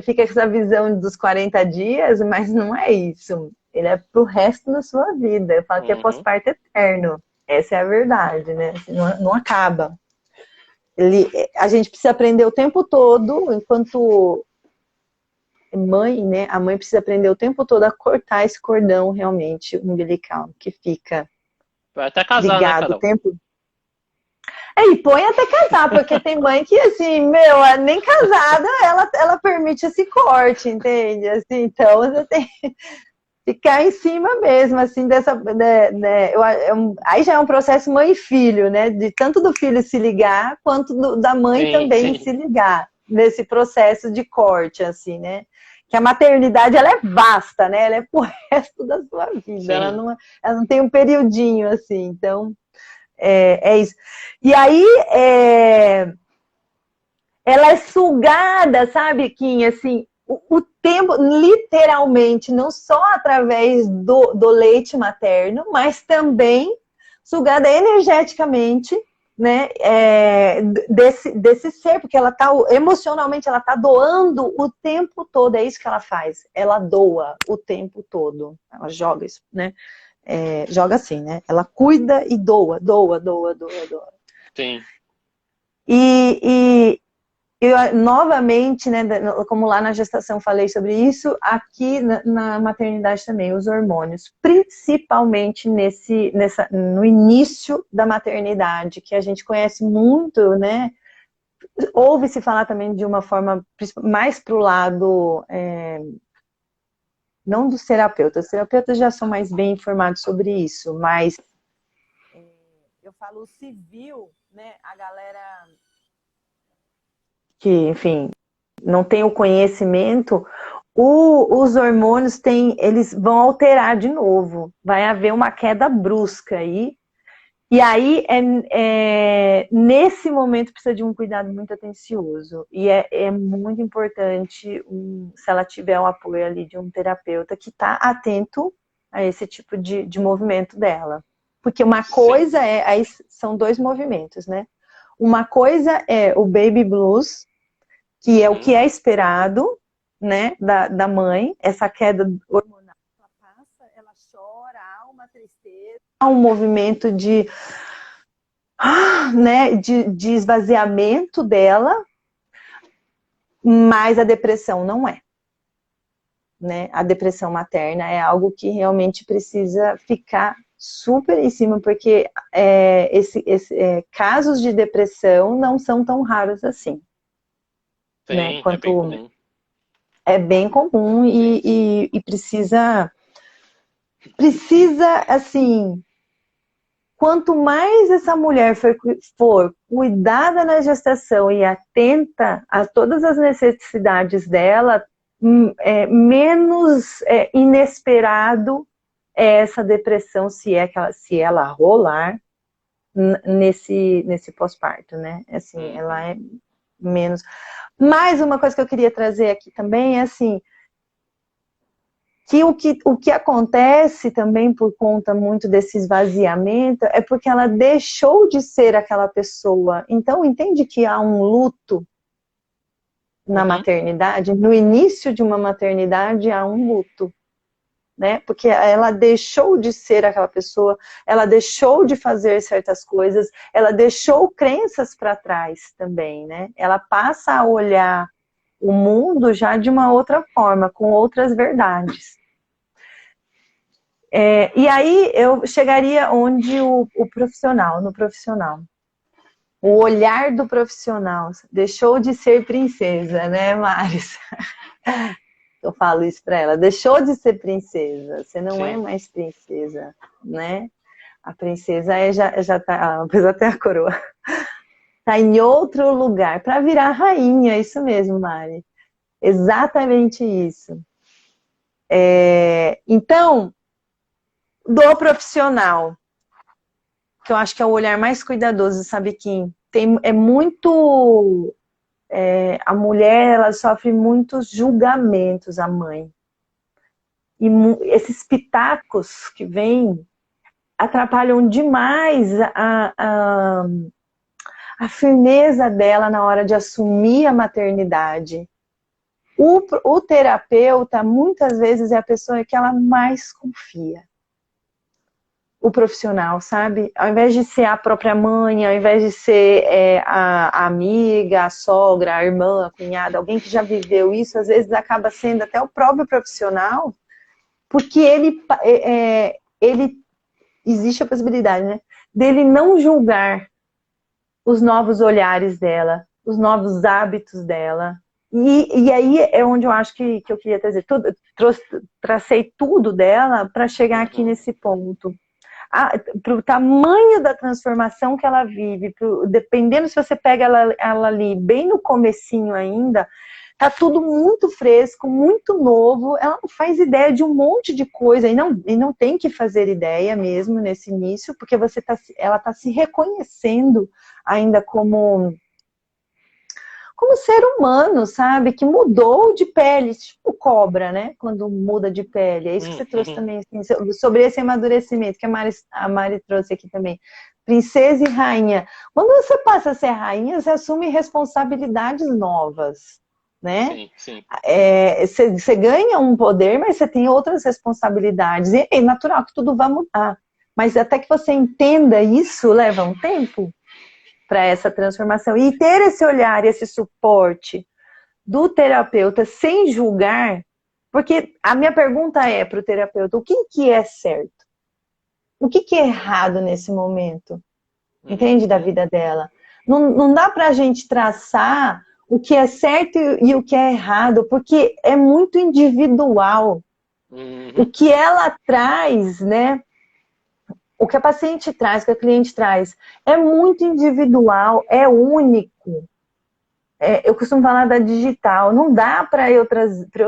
[SPEAKER 1] fica com essa visão dos 40 dias, mas não é isso. Ele é pro resto da sua vida. Eu falo que é
[SPEAKER 2] Uhum.
[SPEAKER 1] pós-parto eterno. Essa é a verdade, né? Assim, não acaba. A gente precisa aprender o tempo todo, enquanto mãe, né? A mãe precisa aprender o tempo todo a cortar esse cordão realmente umbilical, que fica
[SPEAKER 2] Vai até casar, né,
[SPEAKER 1] ligado o
[SPEAKER 2] Carol?
[SPEAKER 1] tempo. E põe até casar, porque tem mãe que, assim, nem casada ela permite esse corte, entende? Assim, então você tem que ficar em cima mesmo, assim, dessa. Né, aí já é um processo mãe e filho, né? De tanto do filho se ligar, quanto da mãe
[SPEAKER 2] Sim,
[SPEAKER 1] também
[SPEAKER 2] sim,
[SPEAKER 1] se ligar nesse processo de corte, assim, né? Que a maternidade, ela é vasta, né? Ela é pro resto da sua vida,
[SPEAKER 2] sim.
[SPEAKER 1] ela não tem um periodinho, assim, então é isso. E aí, ela é sugada, sabe, Kim, assim, o tempo, literalmente, não só através do leite materno, mas também sugada energeticamente, né, desse ser, porque ela tá, emocionalmente, ela tá doando o tempo todo, é isso que ela faz, ela doa o tempo todo, ela joga isso, né, joga assim, né, ela cuida e doa.
[SPEAKER 2] Sim.
[SPEAKER 1] E eu, novamente, né, como lá na gestação falei sobre isso, aqui na maternidade também, os hormônios, principalmente no início da maternidade, que a gente conhece muito, né, ouve-se falar também de uma forma mais para o lado, não dos terapeutas. Os terapeutas já são mais bem informados sobre isso, mas eu falo civil, né? A galera que, enfim, não tem o conhecimento, os hormônios eles vão alterar de novo. Vai haver uma queda brusca aí. E aí, nesse momento, precisa de um cuidado muito atencioso. E é muito importante, se ela tiver um apoio ali de um terapeuta que está atento a esse tipo de movimento dela. Porque uma coisa aí são dois movimentos, né? Uma coisa é o baby blues, que é o que é esperado, né, da mãe, essa queda hormonal. Ela passa, ela chora, há uma tristeza, há um movimento né, de esvaziamento dela, mas a depressão não é. Né? A depressão materna é algo que realmente precisa ficar super em cima, porque casos de depressão não são tão raros assim.
[SPEAKER 2] Sim,
[SPEAKER 1] Né?
[SPEAKER 2] é bem comum.
[SPEAKER 1] É bem comum e precisa, assim, quanto mais essa mulher for cuidada na gestação e atenta a todas as necessidades dela, menos inesperado é essa depressão, se ela rolar nesse pós-parto, né? Assim, ela é menos. Mais uma coisa que eu queria trazer aqui também é assim, que o que acontece também por conta muito desse esvaziamento é porque ela deixou de ser aquela pessoa. Então, entende que há um luto na maternidade? No início de uma maternidade há um luto, né? Porque ela deixou de ser aquela pessoa, ela deixou de fazer certas coisas, ela deixou crenças para trás também, né? Ela passa a olhar o mundo já de uma outra forma, com outras verdades. E aí eu chegaria onde no profissional. O olhar do profissional deixou de ser princesa, né, Maris? Eu falo isso para ela, deixou de ser princesa, você não é mais princesa, né? A princesa já tá, apesar até a coroa, tá em outro lugar, para virar rainha, isso mesmo, Mari. Exatamente isso. Então, do profissional, que eu acho que é o olhar mais cuidadoso, sabe, Kim? É muito... a mulher, ela sofre muitos julgamentos, a mãe. E esses pitacos que vêm atrapalham demais a firmeza dela na hora de assumir a maternidade. O terapeuta, muitas vezes, é a pessoa que ela mais confia. O profissional, sabe? Ao invés de ser a própria mãe, ao invés de ser a amiga, a sogra, a irmã, a cunhada, alguém que já viveu isso, às vezes acaba sendo até o próprio profissional, porque ele existe a possibilidade, né, dele não julgar os novos olhares dela, os novos hábitos dela. E aí é onde eu acho que eu queria trazer tudo, tracei tudo dela para chegar aqui nesse ponto. Para o tamanho da transformação que ela vive, dependendo se você pega ela ali bem no comecinho ainda, tá tudo muito fresco, muito novo, ela não faz ideia de um monte de coisa, e não tem que fazer ideia mesmo nesse início, porque ela tá se reconhecendo ainda como ser humano, sabe? Que mudou de pele, tipo cobra, né? Quando muda de pele. É isso que você trouxe também, assim, sobre esse amadurecimento, que a Mari trouxe aqui também. Princesa e rainha. Quando você passa a ser rainha, você assume responsabilidades novas, né?
[SPEAKER 2] Sim.
[SPEAKER 1] Você ganha um poder, mas você tem outras responsabilidades. E é natural que tudo vá mudar. Mas até que você entenda isso, leva um tempo para essa transformação. E ter esse olhar, esse suporte do terapeuta sem julgar, porque a minha pergunta é para o terapeuta, o que é certo? O que é errado nesse momento? Entende? Da vida dela. Não dá para a gente traçar o que é certo e o que é errado, porque é muito individual. O
[SPEAKER 2] Uhum.
[SPEAKER 1] que ela traz, né? O que a paciente traz, o que a cliente traz, é muito individual, é único. Eu costumo falar da digital. Não dá para eu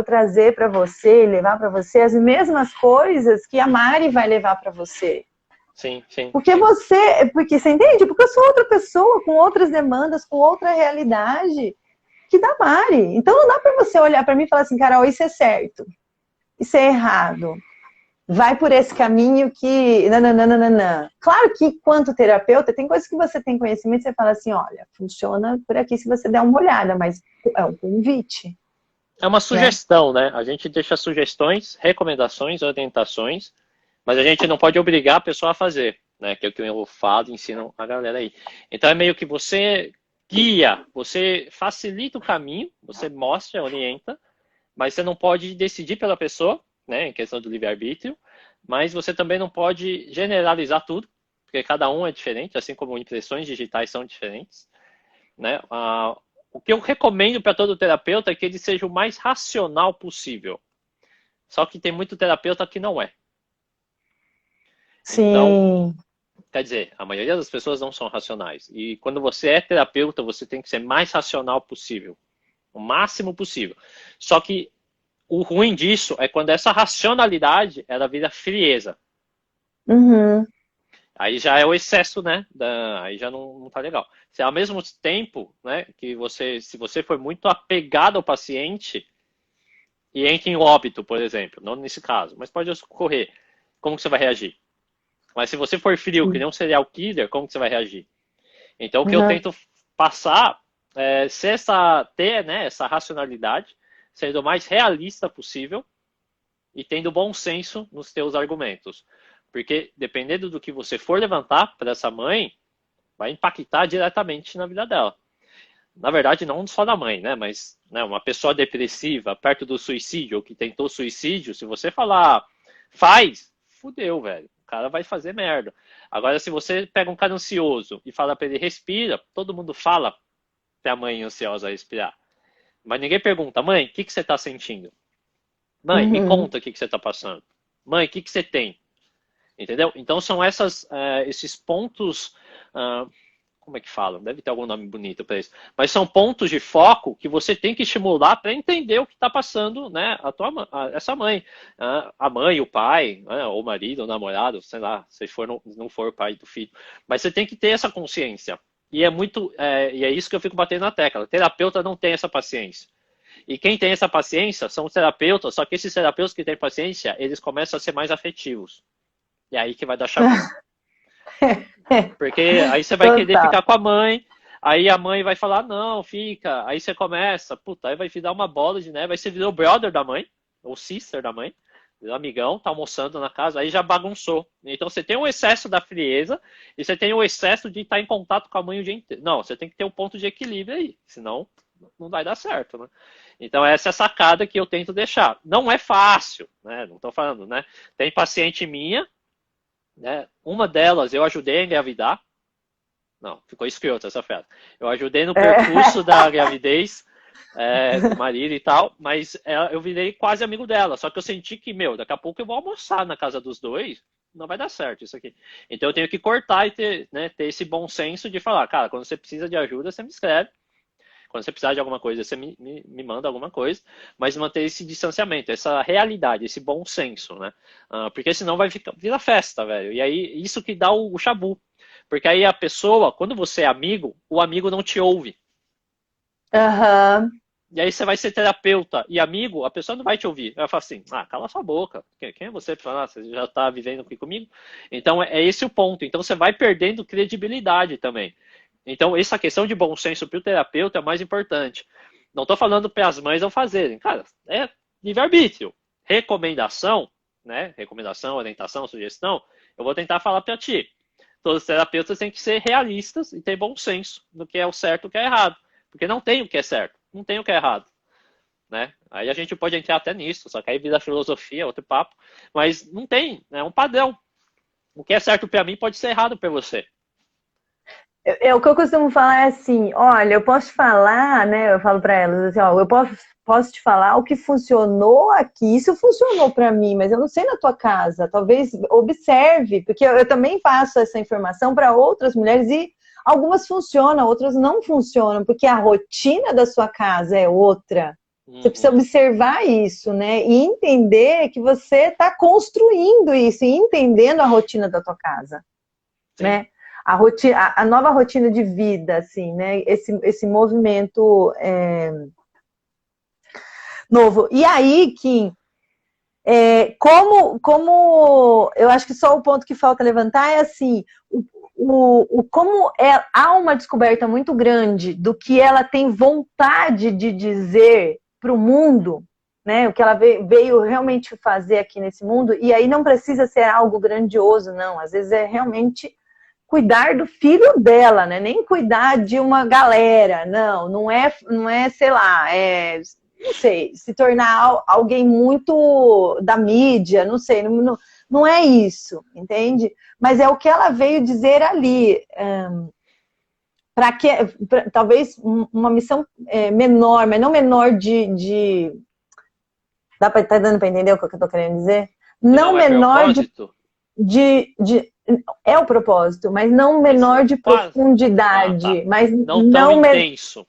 [SPEAKER 1] trazer para você, levar para você as mesmas coisas que a Mari vai levar para você.
[SPEAKER 2] Sim, sim,
[SPEAKER 1] Porque
[SPEAKER 2] sim.
[SPEAKER 1] você entende? Porque eu sou outra pessoa, com outras demandas, com outra realidade que da Mari. Então não dá para você olhar para mim e falar assim, Carol, isso é certo, isso é errado. Vai por esse caminho que. Nananana. Claro que, quanto terapeuta, tem coisas que você tem conhecimento e você fala assim: olha, funciona por aqui se você der uma olhada, mas é um convite,
[SPEAKER 2] É uma
[SPEAKER 1] né?
[SPEAKER 2] sugestão, né? A gente deixa sugestões, recomendações, orientações, mas a gente não pode obrigar a pessoa a fazer, né? Que é o que eu falo e ensino a galera aí. Então é meio que você guia, você facilita o caminho, você mostra, orienta, mas você não pode decidir pela pessoa, né? Em questão do livre-arbítrio, mas você também não pode generalizar tudo, porque cada um é diferente, assim como impressões digitais são diferentes, né? O que eu recomendo para todo terapeuta é que ele seja o mais racional possível. Só que tem muito terapeuta que não é. Então,
[SPEAKER 1] Sim.
[SPEAKER 2] quer dizer, a maioria das pessoas não são racionais. E quando você é terapeuta, você tem que ser mais racional possível, o máximo possível. Só que o ruim disso é quando essa racionalidade ela vira frieza.
[SPEAKER 1] Uhum.
[SPEAKER 2] Aí já é o excesso, né? Aí já não tá legal. Se ao mesmo tempo, né, que você, se você for muito apegado ao paciente e entra em óbito, por exemplo, não nesse caso, mas pode ocorrer, como que você vai reagir? Mas se você for frio, que nem um serial killer, como que você vai reagir? Então o que eu
[SPEAKER 1] Uhum.
[SPEAKER 2] tento passar é ter, né, essa racionalidade, sendo o mais realista possível e tendo bom senso nos teus argumentos. Porque dependendo do que você for levantar para essa mãe, vai impactar diretamente na vida dela. Na verdade, não só da mãe, né? Mas né, uma pessoa depressiva, perto do suicídio, ou que tentou suicídio, se você falar faz, fudeu, velho. O cara vai fazer merda. Agora, se você pega um cara ansioso e fala para ele respira, todo mundo fala pra mãe ansiosa respirar. Mas ninguém pergunta, mãe, o que, que você tá sentindo? Mãe, me
[SPEAKER 1] Uhum.
[SPEAKER 2] conta o que, que você tá passando. Mãe, o que, que você tem? Entendeu? Então são esses pontos. Como é que falam? Deve ter algum nome bonito para isso. Mas são pontos de foco que você tem que estimular para entender o que está passando, né? Essa mãe. A mãe, o pai, né, ou o marido, o namorado, sei lá, se for, não for o pai do filho. Mas você tem que ter essa consciência. E é isso que eu fico batendo na tecla. O terapeuta não tem essa paciência. E quem tem essa paciência são os terapeutas, só que esses terapeutas que têm paciência, eles começam a ser mais afetivos. E é aí que vai dar chabu. Porque aí você vai querer
[SPEAKER 1] Total.
[SPEAKER 2] ficar com a mãe, aí a mãe vai falar, não, fica. Aí você começa, puta, aí vai virar uma bola de neve, aí você virou brother da mãe, ou sister da mãe, virou amigão, tá almoçando na casa, aí já bagunçou. Então você tem o excesso da frieza e você tem o excesso de estar em contato com a mãe o dia inteiro. Não, você tem que ter um ponto de equilíbrio aí, senão não vai dar certo, né? Então essa é a sacada que eu tento deixar. Não é fácil, né? Não tô falando, né? Tem paciente minha, né? Uma delas eu ajudei a engravidar. Não, ficou escroto essa frase. Eu ajudei no
[SPEAKER 1] É.
[SPEAKER 2] percurso da gravidez do marido e tal, mas eu virei quase amigo dela. Só que eu senti que, meu, daqui a pouco eu vou almoçar na casa dos dois, não vai dar certo isso aqui. Então eu tenho que cortar e ter, né, ter esse bom senso de falar, cara, quando você precisa de ajuda, você me escreve. Quando você precisar de alguma coisa, você me manda alguma coisa, mas manter esse distanciamento, essa realidade, esse bom senso, né? Porque senão vai virar festa, velho. E aí, isso que dá o chabu. Porque aí a pessoa, quando você é amigo, o amigo não te ouve.
[SPEAKER 1] Aham.
[SPEAKER 2] E aí você vai ser terapeuta e amigo, a pessoa não vai te ouvir. Ela fala assim, cala sua boca. Quem é você para falar? Você já está vivendo aqui comigo? Então é esse o ponto. Então você vai perdendo credibilidade também. Então essa questão de bom senso para o terapeuta é mais importante. Não estou falando para as mães não fazerem. Cara, é livre-arbítrio. Recomendação, né? Recomendação, orientação, sugestão, eu vou tentar falar para ti. Todos os terapeutas têm que ser realistas e ter bom senso no que é o certo e o que é errado. Porque não tem o que é certo, não tem o que é errado. Né? Aí a gente pode entrar até nisso, só que aí vira filosofia, outro papo. Mas não tem, é um padrão. O que é certo para mim pode ser errado para você.
[SPEAKER 1] O que eu costumo falar é assim, olha, eu posso te falar, né? Eu falo para elas assim, ó, eu posso te falar o que funcionou aqui, isso funcionou para mim, mas eu não sei na tua casa. Talvez observe, porque eu também passo essa informação para outras mulheres e algumas funcionam, outras não funcionam, porque a rotina da sua casa é outra. Você precisa
[SPEAKER 2] Uhum.
[SPEAKER 1] observar isso, né? E entender que você está construindo isso, e entendendo a rotina da tua casa,
[SPEAKER 2] Sim.
[SPEAKER 1] né? A nova rotina de vida, assim, né? Esse movimento novo. E aí, Kim, como eu acho que só o ponto que falta levantar é assim, como há uma descoberta muito grande do que ela tem vontade de dizer para o mundo, né? O que ela veio realmente fazer aqui nesse mundo, e aí não precisa ser algo grandioso, não. Às vezes é realmente cuidar do filho dela, né? Nem cuidar de uma galera, não é, sei lá, não sei, se tornar alguém muito da mídia, não sei, não é isso, entende? Mas é o que ela veio dizer ali, para que, talvez uma missão menor, mas não menor tá dando para entender o que eu estou querendo dizer?
[SPEAKER 2] Que
[SPEAKER 1] Não
[SPEAKER 2] não é
[SPEAKER 1] menor
[SPEAKER 2] propósito,
[SPEAKER 1] de é o propósito, mas não
[SPEAKER 2] mas
[SPEAKER 1] menor de
[SPEAKER 2] quase. Ah, tá.
[SPEAKER 1] profundidade, mas
[SPEAKER 2] Não tão
[SPEAKER 1] não
[SPEAKER 2] intenso.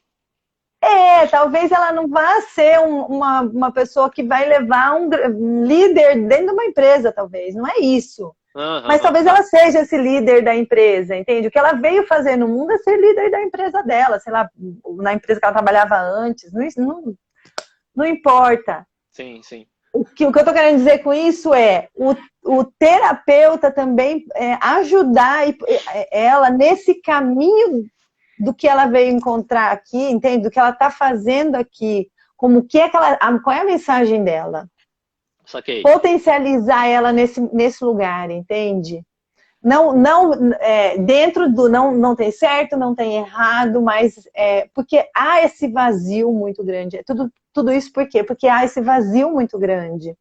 [SPEAKER 1] talvez ela não vá ser uma pessoa que vai levar um líder dentro de uma empresa, talvez, não é isso. Mas
[SPEAKER 2] Aham,
[SPEAKER 1] talvez
[SPEAKER 2] tá.
[SPEAKER 1] ela seja esse líder da empresa, entende? O que ela veio fazer no mundo é ser líder da empresa dela, sei lá, na empresa que ela trabalhava antes, não importa.
[SPEAKER 2] Sim, sim.
[SPEAKER 1] O que eu estou querendo dizer com isso é o terapeuta também ajudar ela nesse caminho do que ela veio encontrar aqui, entende? Do que ela está fazendo aqui, como que é que qual é a mensagem dela?
[SPEAKER 2] Saquei.
[SPEAKER 1] Potencializar ela nesse lugar, entende? Não dentro do não tem certo, não tem errado, mas porque há esse vazio muito grande. Tudo isso por quê? Porque há esse vazio muito grande.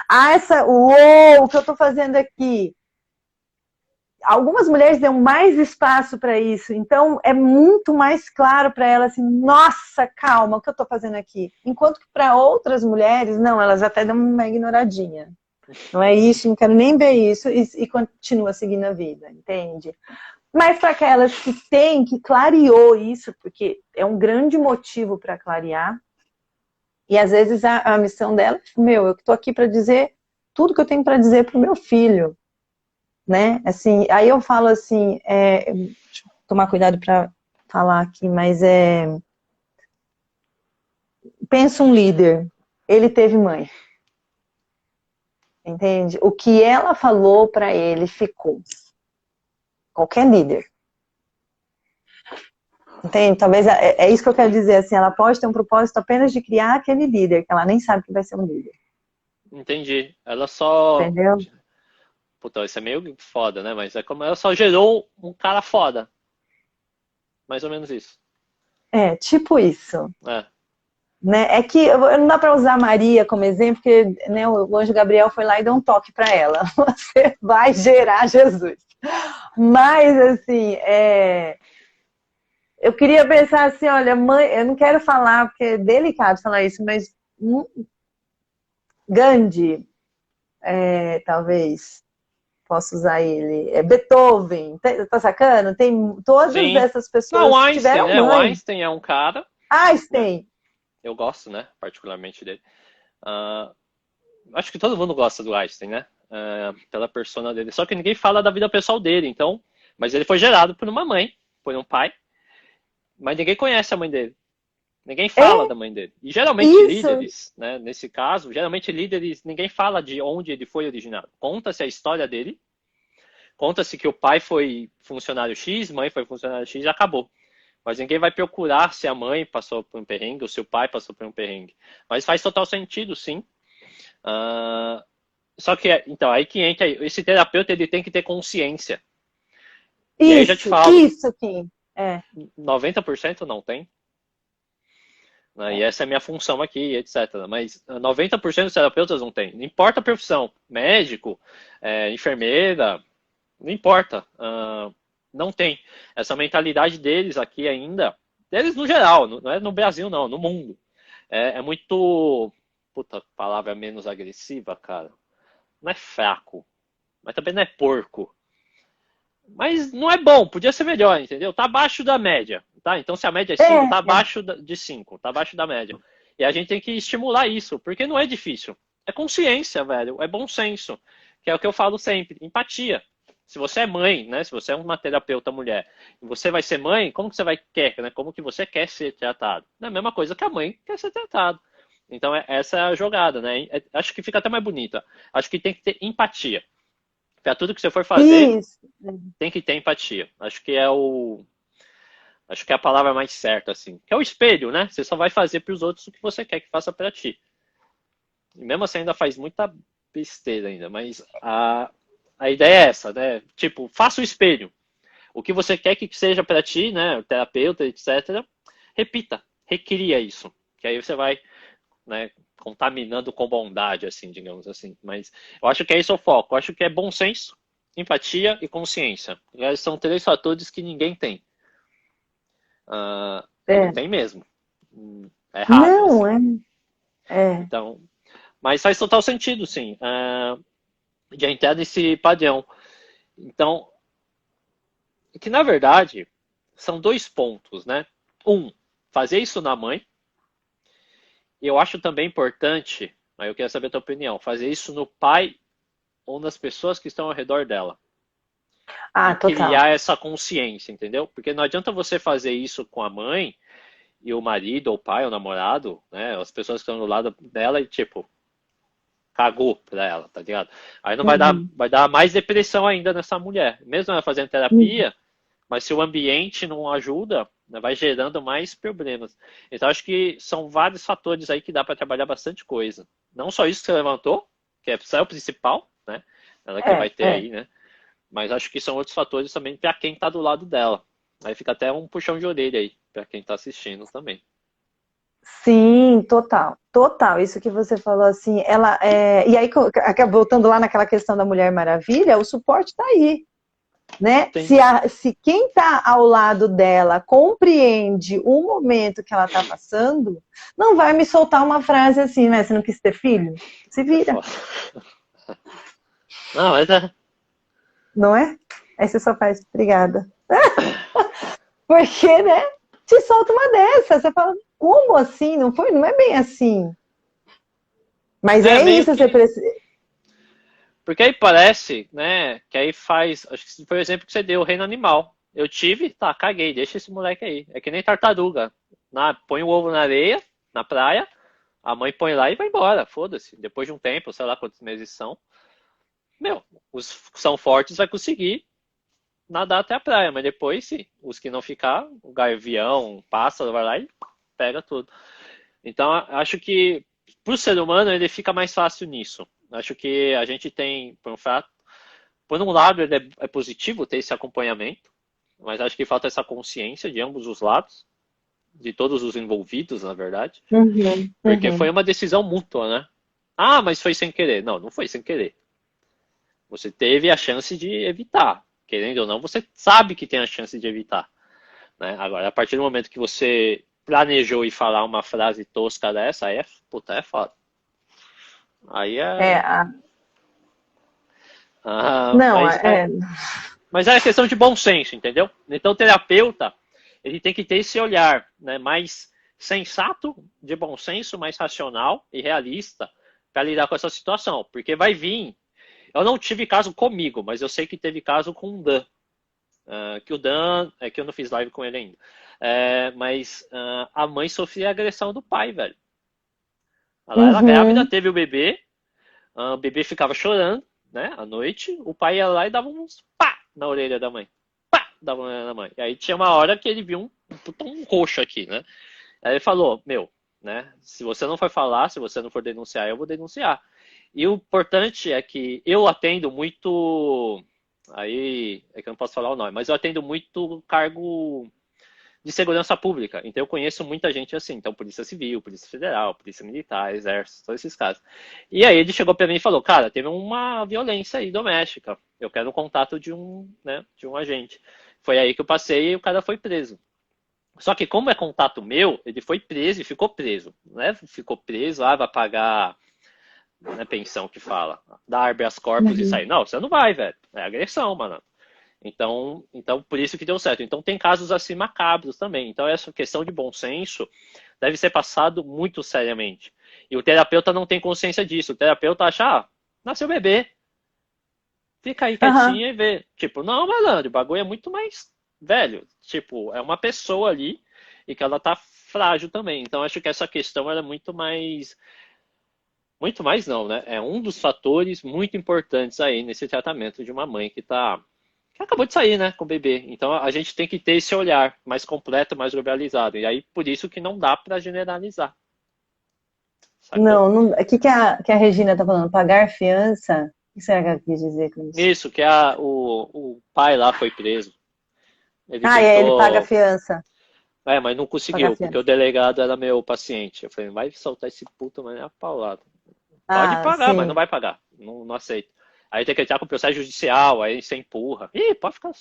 [SPEAKER 1] Há o que eu estou fazendo aqui? Algumas mulheres dão mais espaço para isso, então é muito mais claro para elas assim, nossa, calma, o que eu estou fazendo aqui? Enquanto que para outras mulheres, não, elas até dão uma ignoradinha. Não é isso, não quero nem ver isso, e continua seguindo a vida, entende? Mas para aquelas que clareou isso, porque é um grande motivo para clarear, e às vezes a missão dela, eu estou aqui para dizer tudo que eu tenho para dizer para o meu filho, né? Assim, aí eu falo assim, deixa eu tomar cuidado para falar aqui, mas pensa um líder, ele teve mãe, entende? O que ela falou para ele ficou. Qualquer líder. Entende? Talvez é isso que eu quero dizer, assim, ela pode ter um propósito apenas de criar aquele líder, que ela nem sabe que vai ser um líder.
[SPEAKER 2] Entendi. Ela só.
[SPEAKER 1] Entendeu?
[SPEAKER 2] Puta, isso é meio foda, né? Mas é como ela só gerou um cara foda. Mais ou menos isso.
[SPEAKER 1] Tipo isso.
[SPEAKER 2] É.
[SPEAKER 1] Né? É que não dá para usar Maria como exemplo, porque né, o anjo Gabriel foi lá e deu um toque para ela. Você vai gerar Jesus. Mas, assim, eu queria pensar assim, olha, mãe, eu não quero falar, porque é delicado falar isso, mas Gandhi, talvez, posso usar ele. Beethoven, tá sacando? Tem todas
[SPEAKER 2] Sim.
[SPEAKER 1] essas
[SPEAKER 2] Não, o
[SPEAKER 1] pessoas que
[SPEAKER 2] Einstein,
[SPEAKER 1] tiveram
[SPEAKER 2] né? O
[SPEAKER 1] mãe.
[SPEAKER 2] Einstein é um cara, né?
[SPEAKER 1] Einstein,
[SPEAKER 2] Eu gosto, né? Particularmente dele. Ah, acho que todo mundo gosta do Einstein, né? Pela persona dele. Só que ninguém fala da vida pessoal dele, então. Mas ele foi gerado por uma mãe, por um pai, mas ninguém conhece a mãe dele. Ninguém fala
[SPEAKER 1] é
[SPEAKER 2] da mãe dele. E geralmente
[SPEAKER 1] isso,
[SPEAKER 2] líderes, né? Nesse caso, geralmente líderes, ninguém fala de onde ele foi originado. Conta-se a história dele, conta-se que o pai foi funcionário X, mãe foi funcionário X e acabou. Mas ninguém vai procurar se a mãe passou por um perrengue ou se o pai passou por um perrengue. Mas faz total sentido, sim. Uh, só que, então, aí que entra, esse terapeuta ele tem que ter consciência. E aí eu já te falo,
[SPEAKER 1] isso, Kim.
[SPEAKER 2] 90% não tem. Né, e essa é a minha função aqui, etc. Mas 90% dos terapeutas não tem. Não importa a profissão, médico, enfermeira, não importa. Não tem. Essa mentalidade deles aqui ainda, deles no geral, não é no Brasil não, no mundo. É muito, puta, palavra menos agressiva, cara. Não é fraco, mas também não é porco. Mas não é bom, podia ser melhor, entendeu? Tá abaixo da média, tá? Então se a média é 5,
[SPEAKER 1] É,
[SPEAKER 2] tá abaixo de 5, tá abaixo da média. E a gente tem que estimular isso, porque não é difícil. É consciência, velho, é bom senso, que é o que eu falo sempre, empatia. Se você é mãe, né? Se você é uma terapeuta mulher, e você vai ser mãe, como que você vai quer, né? Como que você quer ser tratado? É a mesma coisa que a mãe quer ser tratado. Então essa é a jogada, né? Acho que fica até mais bonita. Acho que tem que ter empatia. Para tudo que você for fazer,
[SPEAKER 1] isso.
[SPEAKER 2] tem que ter empatia. Acho que é a palavra mais certa assim. Que é o espelho, né? Você só vai fazer para os outros o que você quer que faça para ti. E mesmo assim ainda faz muita besteira ainda, mas a ideia é essa, né? Tipo, faça o espelho. O que você quer que seja para ti, né, o terapeuta, etc. Repita, recria isso, que aí você vai, né, contaminando com bondade, assim, digamos assim. Mas eu acho que é esse o foco. Eu acho que é bom senso, empatia e consciência. Esses são três fatores que ninguém tem. Não
[SPEAKER 1] É.
[SPEAKER 2] tem mesmo. É raro,
[SPEAKER 1] Não,
[SPEAKER 2] assim.
[SPEAKER 1] é.
[SPEAKER 2] Então, mas faz total sentido, sim, de entrar nesse padrão. Então, que na verdade são dois pontos, né? Um, fazer isso na mãe. E eu acho também importante, aí eu quero saber a tua opinião, fazer isso no pai ou nas pessoas que estão ao redor dela.
[SPEAKER 1] Ah,
[SPEAKER 2] E
[SPEAKER 1] total.
[SPEAKER 2] criar essa consciência, entendeu? Porque não adianta você fazer isso com a mãe e o marido, ou o pai, ou o namorado, né? As pessoas que estão do lado dela e, tipo, cagou pra ela, tá ligado? Aí não
[SPEAKER 1] Uhum.
[SPEAKER 2] vai dar mais depressão ainda nessa mulher. Mesmo ela fazendo
[SPEAKER 1] Uhum.
[SPEAKER 2] terapia, mas se o ambiente não ajuda, né, vai gerando mais problemas. Então acho que são vários fatores aí que dá para trabalhar bastante coisa. Não só isso que você levantou, que é o principal, né? Ela que vai
[SPEAKER 1] É,
[SPEAKER 2] ter
[SPEAKER 1] é.
[SPEAKER 2] aí, né? Mas acho que são outros fatores também para quem está do lado dela. Aí fica até um puxão de orelha aí para quem está assistindo também.
[SPEAKER 1] Sim, total, total. Isso que você falou assim, ela e aí voltando lá naquela questão da Mulher Maravilha, o suporte está aí, né?
[SPEAKER 2] Sim.
[SPEAKER 1] Se quem está ao lado dela compreende o momento que ela está passando, não vai me soltar uma frase assim, né? Você não quis ter filho? Se
[SPEAKER 2] É
[SPEAKER 1] vira,
[SPEAKER 2] foda. Não, mas é.
[SPEAKER 1] não é? Aí você só faz, obrigada. Porque, né? Te solta uma dessa, você fala, como assim? Não foi? Não é bem assim. Mas
[SPEAKER 2] É
[SPEAKER 1] é
[SPEAKER 2] meio
[SPEAKER 1] isso, você
[SPEAKER 2] que.
[SPEAKER 1] precisa.
[SPEAKER 2] Porque aí parece, né? Que aí faz. Acho que foi o exemplo que você deu, o reino animal. Eu tive, tá, caguei, deixa esse moleque aí. É que nem tartaruga. Põe o ovo na areia, na praia, a mãe põe lá e vai embora, foda-se. Depois de um tempo, sei lá quantos meses são. Meu, os que são fortes vai conseguir nadar até a praia, mas depois, se os que não ficar, o gavião, o pássaro vai lá e pega tudo. Então, acho que pro ser humano ele fica mais fácil nisso. Acho que a gente tem, por um lado, ele é positivo ter esse acompanhamento, mas acho que falta essa consciência de ambos os lados, de todos os envolvidos, na verdade,
[SPEAKER 1] Uhum,
[SPEAKER 2] porque foi
[SPEAKER 1] uhum.
[SPEAKER 2] uma decisão mútua, né? Ah, mas foi sem querer. Não, não foi sem querer. Você teve a chance de evitar. Querendo ou não, você sabe que tem a chance de evitar. Né? Agora, a partir do momento que você planejou e falar uma frase tosca dessa, aí puta, é foda. Aí
[SPEAKER 1] É,
[SPEAKER 2] é.
[SPEAKER 1] não,
[SPEAKER 2] Mas é questão de bom senso, entendeu? Então, o terapeuta, ele tem que ter esse olhar, né, mais sensato, de bom senso, mais racional e realista para lidar com essa situação. Porque vai vir. Eu não tive caso comigo, mas eu sei que teve caso com o Dan. Que o Dan. É que eu não fiz live com ele ainda. Mas a mãe sofria agressão do pai, velho. Ela era grávida,
[SPEAKER 1] uhum.
[SPEAKER 2] teve o bebê, o bebê ficava chorando, né, à noite, o pai ia lá e dava uns pá na orelha da mãe. Pá! Dava na orelha da mãe. E aí tinha uma hora que ele viu um roxo aqui, né? Aí ele falou, meu, né, se você não for falar, se você não for denunciar, eu vou denunciar. E o importante é que eu atendo muito, aí é que eu não posso falar o nome, mas eu atendo muito cargo de segurança pública. Então eu conheço muita gente assim, então Polícia Civil, Polícia Federal, Polícia Militar, Exército, todos esses casos. E aí ele chegou para mim e falou, cara, teve uma violência aí doméstica. Eu quero o contato de um, né, de um agente. foi aí que eu passei e o cara foi preso. Só que como é contato meu, ele foi preso e ficou preso. Não é ficou preso, vai pagar, não é pensão que fala, dar habeas corpus e
[SPEAKER 1] Uhum.
[SPEAKER 2] sair. Não, você não vai, velho. É agressão, mano. Então, por isso que deu certo. Então, tem casos assim macabros também. Então, essa questão de bom senso deve ser passado muito seriamente. E o terapeuta não tem consciência disso. O terapeuta acha, nasceu bebê, fica aí
[SPEAKER 1] Aham.
[SPEAKER 2] quietinha e vê. Tipo, não, malandro, o bagulho é muito mais velho. Tipo, é uma pessoa ali e que ela tá frágil também. Então, acho que essa questão era muito mais. Muito mais não, né? É um dos fatores muito importantes aí nesse tratamento de uma mãe que acabou de sair, né, com o bebê. Então a gente tem que ter esse olhar mais completo, mais globalizado. E aí por isso que não dá para generalizar, sacou?
[SPEAKER 1] Não, não, o que, que a Regina tá falando? Pagar fiança? O que será que ela quis dizer com isso?
[SPEAKER 2] Isso, que o pai lá foi preso. Ele
[SPEAKER 1] Ah, é, ele paga a
[SPEAKER 2] tentou,
[SPEAKER 1] fiança.
[SPEAKER 2] mas não
[SPEAKER 1] Pagar a
[SPEAKER 2] conseguiu, porque o
[SPEAKER 1] fiança.
[SPEAKER 2] delegado era meu paciente. Eu falei, vai soltar esse puto, mas é a paulada. Pode
[SPEAKER 1] Ah,
[SPEAKER 2] pagar, mas não
[SPEAKER 1] sim.
[SPEAKER 2] vai pagar. Não, não aceito. Aí tem que entrar com o processo judicial, aí você empurra. Ih, pode ficar.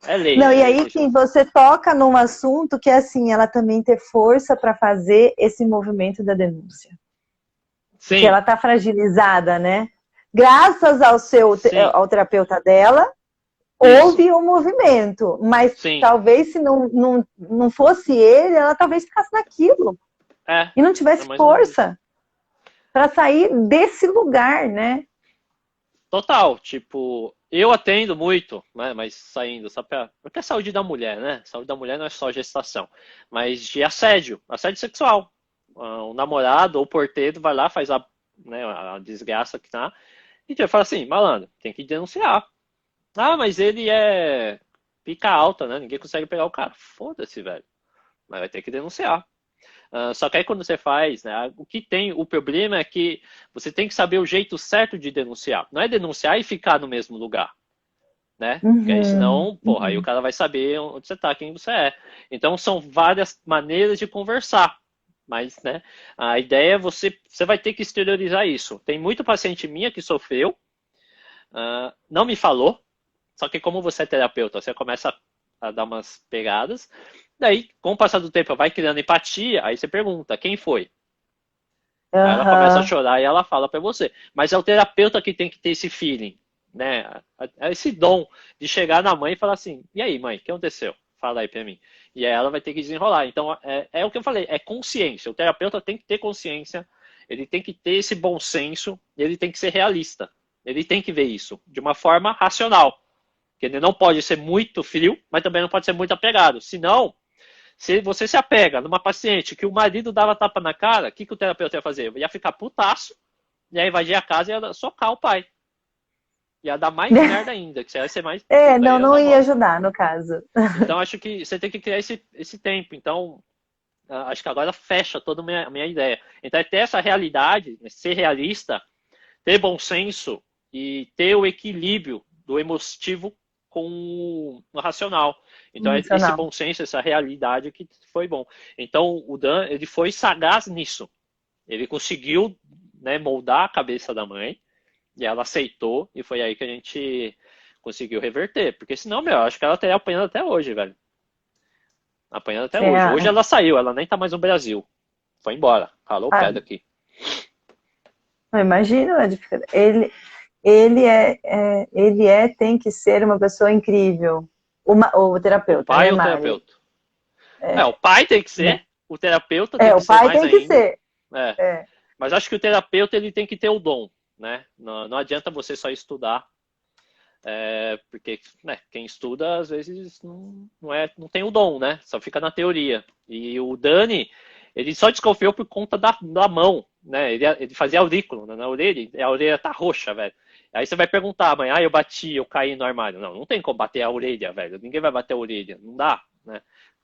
[SPEAKER 2] É lei,
[SPEAKER 1] Não,
[SPEAKER 2] é
[SPEAKER 1] e
[SPEAKER 2] lei.
[SPEAKER 1] aí que você toca num assunto que é assim, ela também ter força para fazer esse movimento da denúncia. Porque
[SPEAKER 2] Sim,
[SPEAKER 1] ela está fragilizada, né? Graças ao
[SPEAKER 2] sim,
[SPEAKER 1] ao terapeuta dela,
[SPEAKER 2] isso.
[SPEAKER 1] houve um movimento, mas
[SPEAKER 2] Sim,
[SPEAKER 1] talvez se não fosse ele, ela talvez ficasse naquilo
[SPEAKER 2] é.
[SPEAKER 1] e não
[SPEAKER 2] É
[SPEAKER 1] tivesse
[SPEAKER 2] mais ou menos isso.
[SPEAKER 1] força para sair desse lugar, né?
[SPEAKER 2] Total, tipo, eu atendo muito, né, mas saindo, só pra. Porque é saúde da mulher, né? Saúde da mulher não é só gestação, mas de assédio, assédio sexual. O namorado ou o porteiro vai lá, faz a desgraça que tá, e vai falar assim, malandro, tem que denunciar. Ah, mas ele é pica alta, né? Ninguém consegue pegar o cara. Foda-se, velho. Mas vai ter que denunciar. Só que aí quando você faz, né, o problema é que você tem que saber o jeito certo de denunciar. Não é denunciar e ficar no mesmo lugar, né? Porque aí
[SPEAKER 1] Uhum,
[SPEAKER 2] senão, porra, aí o
[SPEAKER 1] uhum.
[SPEAKER 2] cara vai saber onde você tá, quem você é. Então são várias maneiras de conversar. Mas, né, a ideia é você vai ter que exteriorizar isso. Tem muito paciente minha que sofreu, não me falou, só que como você é terapeuta, você começa a dar umas pegadas, daí, com o passar do tempo, vai criando empatia, aí você pergunta, quem foi? Aí ela começa a
[SPEAKER 1] Aham.
[SPEAKER 2] chorar e ela fala para você. Mas é o terapeuta que tem que ter esse feeling, né? Esse dom de chegar na mãe e falar assim: e aí, mãe, o que aconteceu? Fala aí para mim. E aí ela vai ter que desenrolar. Então, é o que eu falei: é consciência. O terapeuta tem que ter consciência, ele tem que ter esse bom senso, ele tem que ser realista. Ele tem que ver isso de uma forma racional. Que ele não pode ser muito frio, mas também não pode ser muito apegado. Senão, se você se apega numa paciente que o marido dava tapa na cara, o que o terapeuta ia fazer? Ia ficar putaço, ia invadir a casa e ia socar o pai. Ia dar mais merda ainda, que você ia ser mais.
[SPEAKER 1] É,
[SPEAKER 2] Puta,
[SPEAKER 1] não,
[SPEAKER 2] ia
[SPEAKER 1] não
[SPEAKER 2] dar
[SPEAKER 1] ia
[SPEAKER 2] bosta.
[SPEAKER 1] ajudar no caso.
[SPEAKER 2] Então acho que você tem que criar esse tempo. Então, acho que agora fecha toda a minha ideia. Então é ter essa realidade, ser realista, ter bom senso e ter o equilíbrio do emotivo com o racional. Então, é esse
[SPEAKER 1] Emocional.
[SPEAKER 2] bom senso, essa realidade que foi bom. Então, o Dan, ele foi sagaz nisso. Ele conseguiu, né, moldar a cabeça da mãe e ela aceitou e foi aí que a gente conseguiu reverter. Porque senão, meu, acho que ela teria apanhando até hoje, velho. Apanhando até
[SPEAKER 1] Você,
[SPEAKER 2] hoje. Hoje ela saiu, ela nem tá mais no Brasil. Foi embora. Ralou o pé
[SPEAKER 1] ah,
[SPEAKER 2] daqui.
[SPEAKER 1] eu imagino a dificuldade. Tem que ser uma pessoa incrível. O
[SPEAKER 2] O
[SPEAKER 1] terapeuta,
[SPEAKER 2] pai
[SPEAKER 1] né,
[SPEAKER 2] ou o
[SPEAKER 1] Mari?
[SPEAKER 2] terapeuta? O pai tem que
[SPEAKER 1] Né?
[SPEAKER 2] ser, o terapeuta tem que
[SPEAKER 1] O
[SPEAKER 2] ser
[SPEAKER 1] pai
[SPEAKER 2] mais
[SPEAKER 1] tem que
[SPEAKER 2] ainda.
[SPEAKER 1] ser.
[SPEAKER 2] É.
[SPEAKER 1] É.
[SPEAKER 2] Mas acho que o terapeuta ele tem que ter o dom, né? Não, não adianta você só estudar, porque né, quem estuda às vezes não tem o dom, né? Só fica na teoria. E o Dani, ele só desconfiou por conta da mão, né? Ele fazia aurículo na orelha, e a orelha tá roxa, velho. Aí você vai perguntar, mãe, eu bati, eu caí no armário. Não, não tem como bater a orelha, velho. Ninguém vai bater a orelha, não dá, né?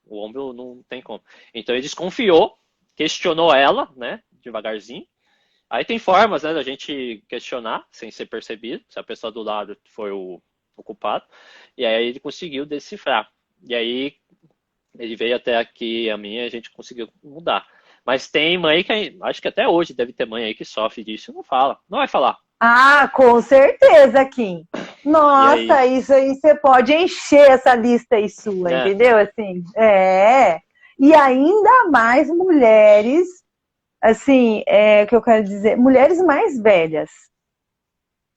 [SPEAKER 2] O ombro não tem como. Então ele desconfiou, questionou ela, né? Devagarzinho. Aí tem formas, né, da gente questionar sem ser percebido, se a pessoa do lado foi o culpado. E aí ele conseguiu decifrar. E aí ele veio até aqui a minha e a gente conseguiu mudar. Mas tem mãe que acho que até hoje deve ter mãe aí que sofre disso e não fala. Não vai falar.
[SPEAKER 1] Ah, com certeza, Kim. Nossa,
[SPEAKER 2] aí,
[SPEAKER 1] isso aí você pode encher essa lista aí sua,
[SPEAKER 2] é,
[SPEAKER 1] entendeu? Assim, e ainda mais mulheres, assim, o que eu quero dizer, mulheres mais velhas,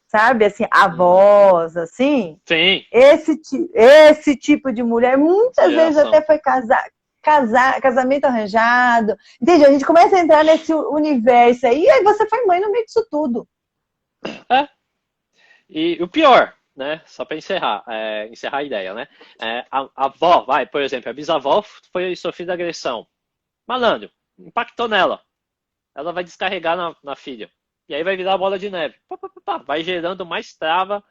[SPEAKER 1] sabe? Assim,
[SPEAKER 2] uhum.
[SPEAKER 1] avós, assim,
[SPEAKER 2] Sim,
[SPEAKER 1] esse tipo de mulher,
[SPEAKER 2] essa
[SPEAKER 1] muitas vezes
[SPEAKER 2] geração.
[SPEAKER 1] até foi casamento arranjado, entende? A gente começa a entrar nesse universo aí, e aí você foi mãe no meio disso tudo.
[SPEAKER 2] É. E o pior, né? Só para encerrar, encerrar a ideia, né? A avó, vai, por exemplo, a bisavó foi sofrida agressão. Malandro, impactou nela. Ela vai descarregar na filha. E aí vai virar bola de neve. Pá, pá, pá, pá. Vai gerando mais trava,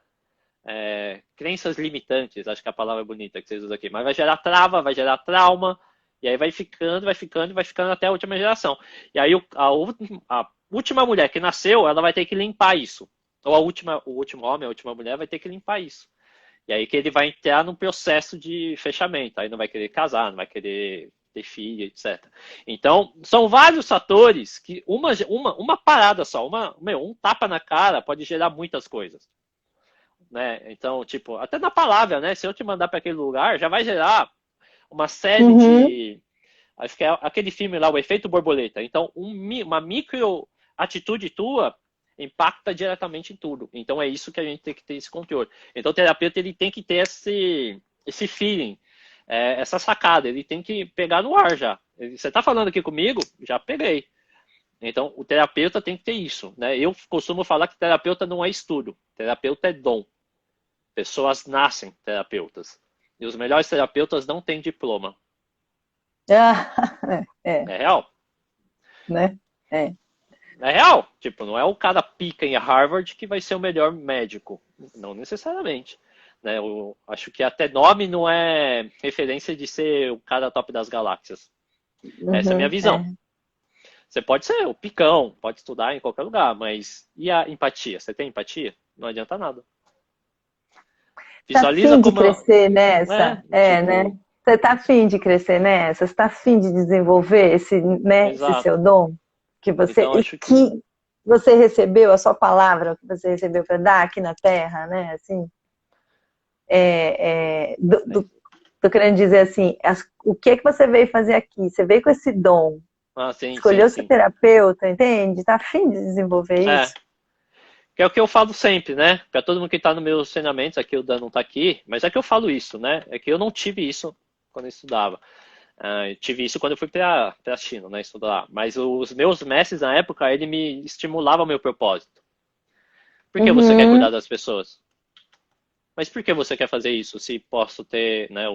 [SPEAKER 2] crenças limitantes, acho que a palavra é bonita que vocês usam aqui. Mas vai gerar trava, vai gerar trauma. E aí vai ficando, vai ficando, vai ficando até a última geração. E aí a última mulher que nasceu, ela vai ter que limpar isso. Ou o último homem, a última mulher vai ter que limpar isso. E aí que ele vai entrar num processo de fechamento. Aí não vai querer casar, não vai querer ter filho, etc. Então, são vários fatores que uma parada só, um tapa na cara pode gerar muitas coisas. Né? Então, tipo, até na palavra, né? Se eu te mandar para aquele lugar, já vai gerar uma série
[SPEAKER 1] Uhum.
[SPEAKER 2] de. Acho que é aquele filme lá, o efeito borboleta. Então, uma micro atitude tua impacta diretamente em tudo. Então, é isso que a gente tem que ter esse controle. Então, o terapeuta ele tem que ter esse feeling, essa sacada. Ele tem que pegar no ar já. Você está falando aqui comigo? Já peguei. Então, o terapeuta tem que ter isso. Né? Eu costumo falar que terapeuta não é estudo. Terapeuta é dom. Pessoas nascem terapeutas. E os melhores terapeutas não têm diploma.
[SPEAKER 1] Ah,
[SPEAKER 2] É real.
[SPEAKER 1] né? É.
[SPEAKER 2] É real. Tipo, não é o cara pica em Harvard que vai ser o melhor médico. Não necessariamente. Né? Eu acho que até nome não é referência de ser o cara top das galáxias. Essa é a minha
[SPEAKER 1] Uhum,
[SPEAKER 2] visão. Você pode ser o picão, pode estudar em qualquer lugar, mas e a empatia? Você tem empatia? Não adianta nada.
[SPEAKER 1] Tá
[SPEAKER 2] Visualiza
[SPEAKER 1] afim de
[SPEAKER 2] como.
[SPEAKER 1] crescer nessa? Né?
[SPEAKER 2] Tipo,
[SPEAKER 1] Você tá afim de crescer nessa? Você tá afim de desenvolver esse
[SPEAKER 2] exato.
[SPEAKER 1] seu dom que você
[SPEAKER 2] Então
[SPEAKER 1] e
[SPEAKER 2] acho que.
[SPEAKER 1] que você recebeu, a sua palavra que você recebeu para dar aqui na Terra, né? Assim, tô querendo dizer assim, o que é que você veio fazer aqui? Você veio com esse dom,
[SPEAKER 2] Ah, sim, sim,
[SPEAKER 1] escolheu ser
[SPEAKER 2] sim.
[SPEAKER 1] terapeuta, entende? Tá afim de desenvolver
[SPEAKER 2] É,
[SPEAKER 1] isso?
[SPEAKER 2] que é o que eu falo sempre, né? Para todo mundo que está nos meus treinamentos, aqui o Dan não está aqui, mas é que eu falo isso, né? É que eu não tive isso quando eu estudava. Eu tive isso quando eu fui para a China, né? Estudar. Mas os meus mestres na época, ele me estimulava o meu propósito. Por que você quer cuidar
[SPEAKER 1] Uhum.
[SPEAKER 2] das pessoas? Mas por que você quer fazer isso? Se posso ter, né?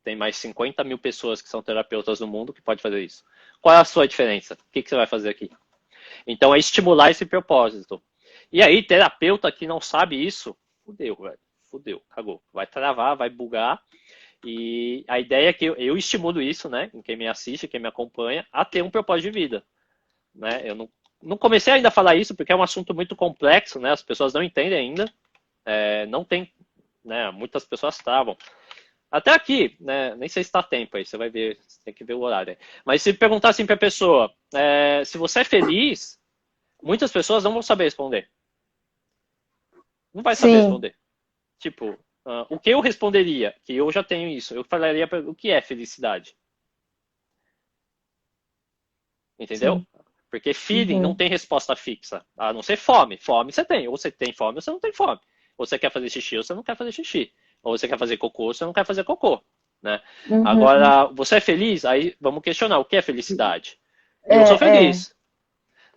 [SPEAKER 2] Tem mais 50 mil pessoas que são terapeutas no mundo que pode fazer isso. Qual é a sua diferença? O que você vai fazer aqui? Então é estimular esse propósito. E aí, terapeuta que não sabe isso, fudeu, velho. Fudeu, cagou. Vai travar, vai bugar. E a ideia é que eu estimulo isso, né? Em quem me assiste, quem me acompanha, a ter um propósito de vida. Né? Eu não comecei ainda a falar isso porque é um assunto muito complexo, né? As pessoas não entendem ainda. Não tem, né? Muitas pessoas travam. Até aqui, né? Nem sei se está tempo aí, você vai ver, você tem que ver o horário aí. Mas se perguntar assim para a pessoa, se você é feliz, muitas pessoas não vão saber responder. Não vai saber
[SPEAKER 1] Sim,
[SPEAKER 2] responder. Tipo, o que eu responderia? Que eu já tenho isso. Eu falaria o que é felicidade. Entendeu?
[SPEAKER 1] sim.
[SPEAKER 2] Porque feeling não
[SPEAKER 1] Uhum.
[SPEAKER 2] tem resposta fixa. A não ser fome. Fome você tem. Ou você tem fome ou você não tem fome. Ou você quer fazer xixi ou você não quer fazer xixi. Ou você quer fazer cocô ou você não quer fazer cocô. Né?
[SPEAKER 1] Uhum.
[SPEAKER 2] Agora, você é feliz? Aí vamos questionar o que é felicidade. Eu sou
[SPEAKER 1] É.
[SPEAKER 2] feliz.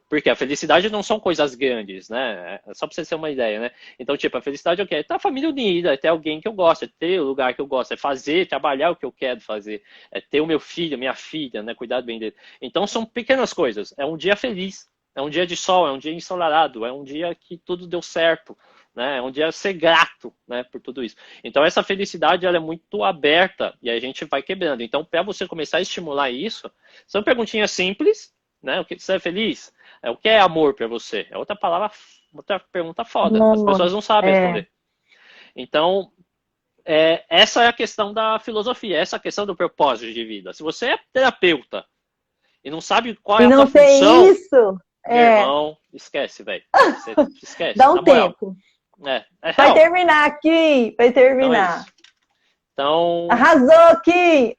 [SPEAKER 2] Porque a felicidade não são coisas grandes, né? Só pra você ter uma ideia, né? Então, tipo, a felicidade é o quê? É ter a família unida, é ter alguém que eu gosto, é ter o lugar que eu gosto, é fazer, trabalhar o que eu quero fazer, é ter o meu filho, minha filha, né? Cuidar bem dele. Então, são pequenas coisas. É um dia feliz, é um dia de sol, é um dia ensolarado, é um dia que tudo deu certo, né? É um dia ser grato, né? Por tudo isso. Então, essa felicidade, ela é muito aberta e a gente vai quebrando. Então, para você começar a estimular isso, são perguntinhas simples, né? O que você é feliz? O que é amor para você? É outra palavra, outra pergunta foda. As
[SPEAKER 1] Amor.
[SPEAKER 2] pessoas não sabem
[SPEAKER 1] É.
[SPEAKER 2] responder. Então, essa é a questão da filosofia, essa é a questão do propósito de vida. Se você é terapeuta e não sabe qual é
[SPEAKER 1] E
[SPEAKER 2] a tua
[SPEAKER 1] não tem
[SPEAKER 2] função,
[SPEAKER 1] isso,
[SPEAKER 2] meu irmão, esquece, velho. Você esquece,
[SPEAKER 1] dá
[SPEAKER 2] na
[SPEAKER 1] um
[SPEAKER 2] moral.
[SPEAKER 1] tempo. Vai
[SPEAKER 2] real.
[SPEAKER 1] terminar, Kim! Vai
[SPEAKER 2] Então é
[SPEAKER 1] terminar.
[SPEAKER 2] isso. Então,
[SPEAKER 1] Arrasou, Kim!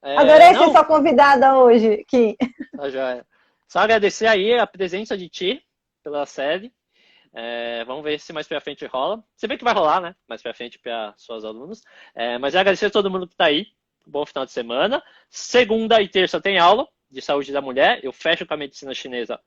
[SPEAKER 1] Adorei ser
[SPEAKER 2] não,
[SPEAKER 1] sua convidada hoje, Kim.
[SPEAKER 2] tá joia. Só agradecer aí a presença de ti pela série. Vamos ver se mais pra frente rola. Se bem que vai rolar, né? Mais pra frente para suas alunos. Mas agradecer a todo mundo que tá aí. Bom final de semana. Segunda e terça tem aula de saúde da mulher. Eu fecho com a medicina chinesa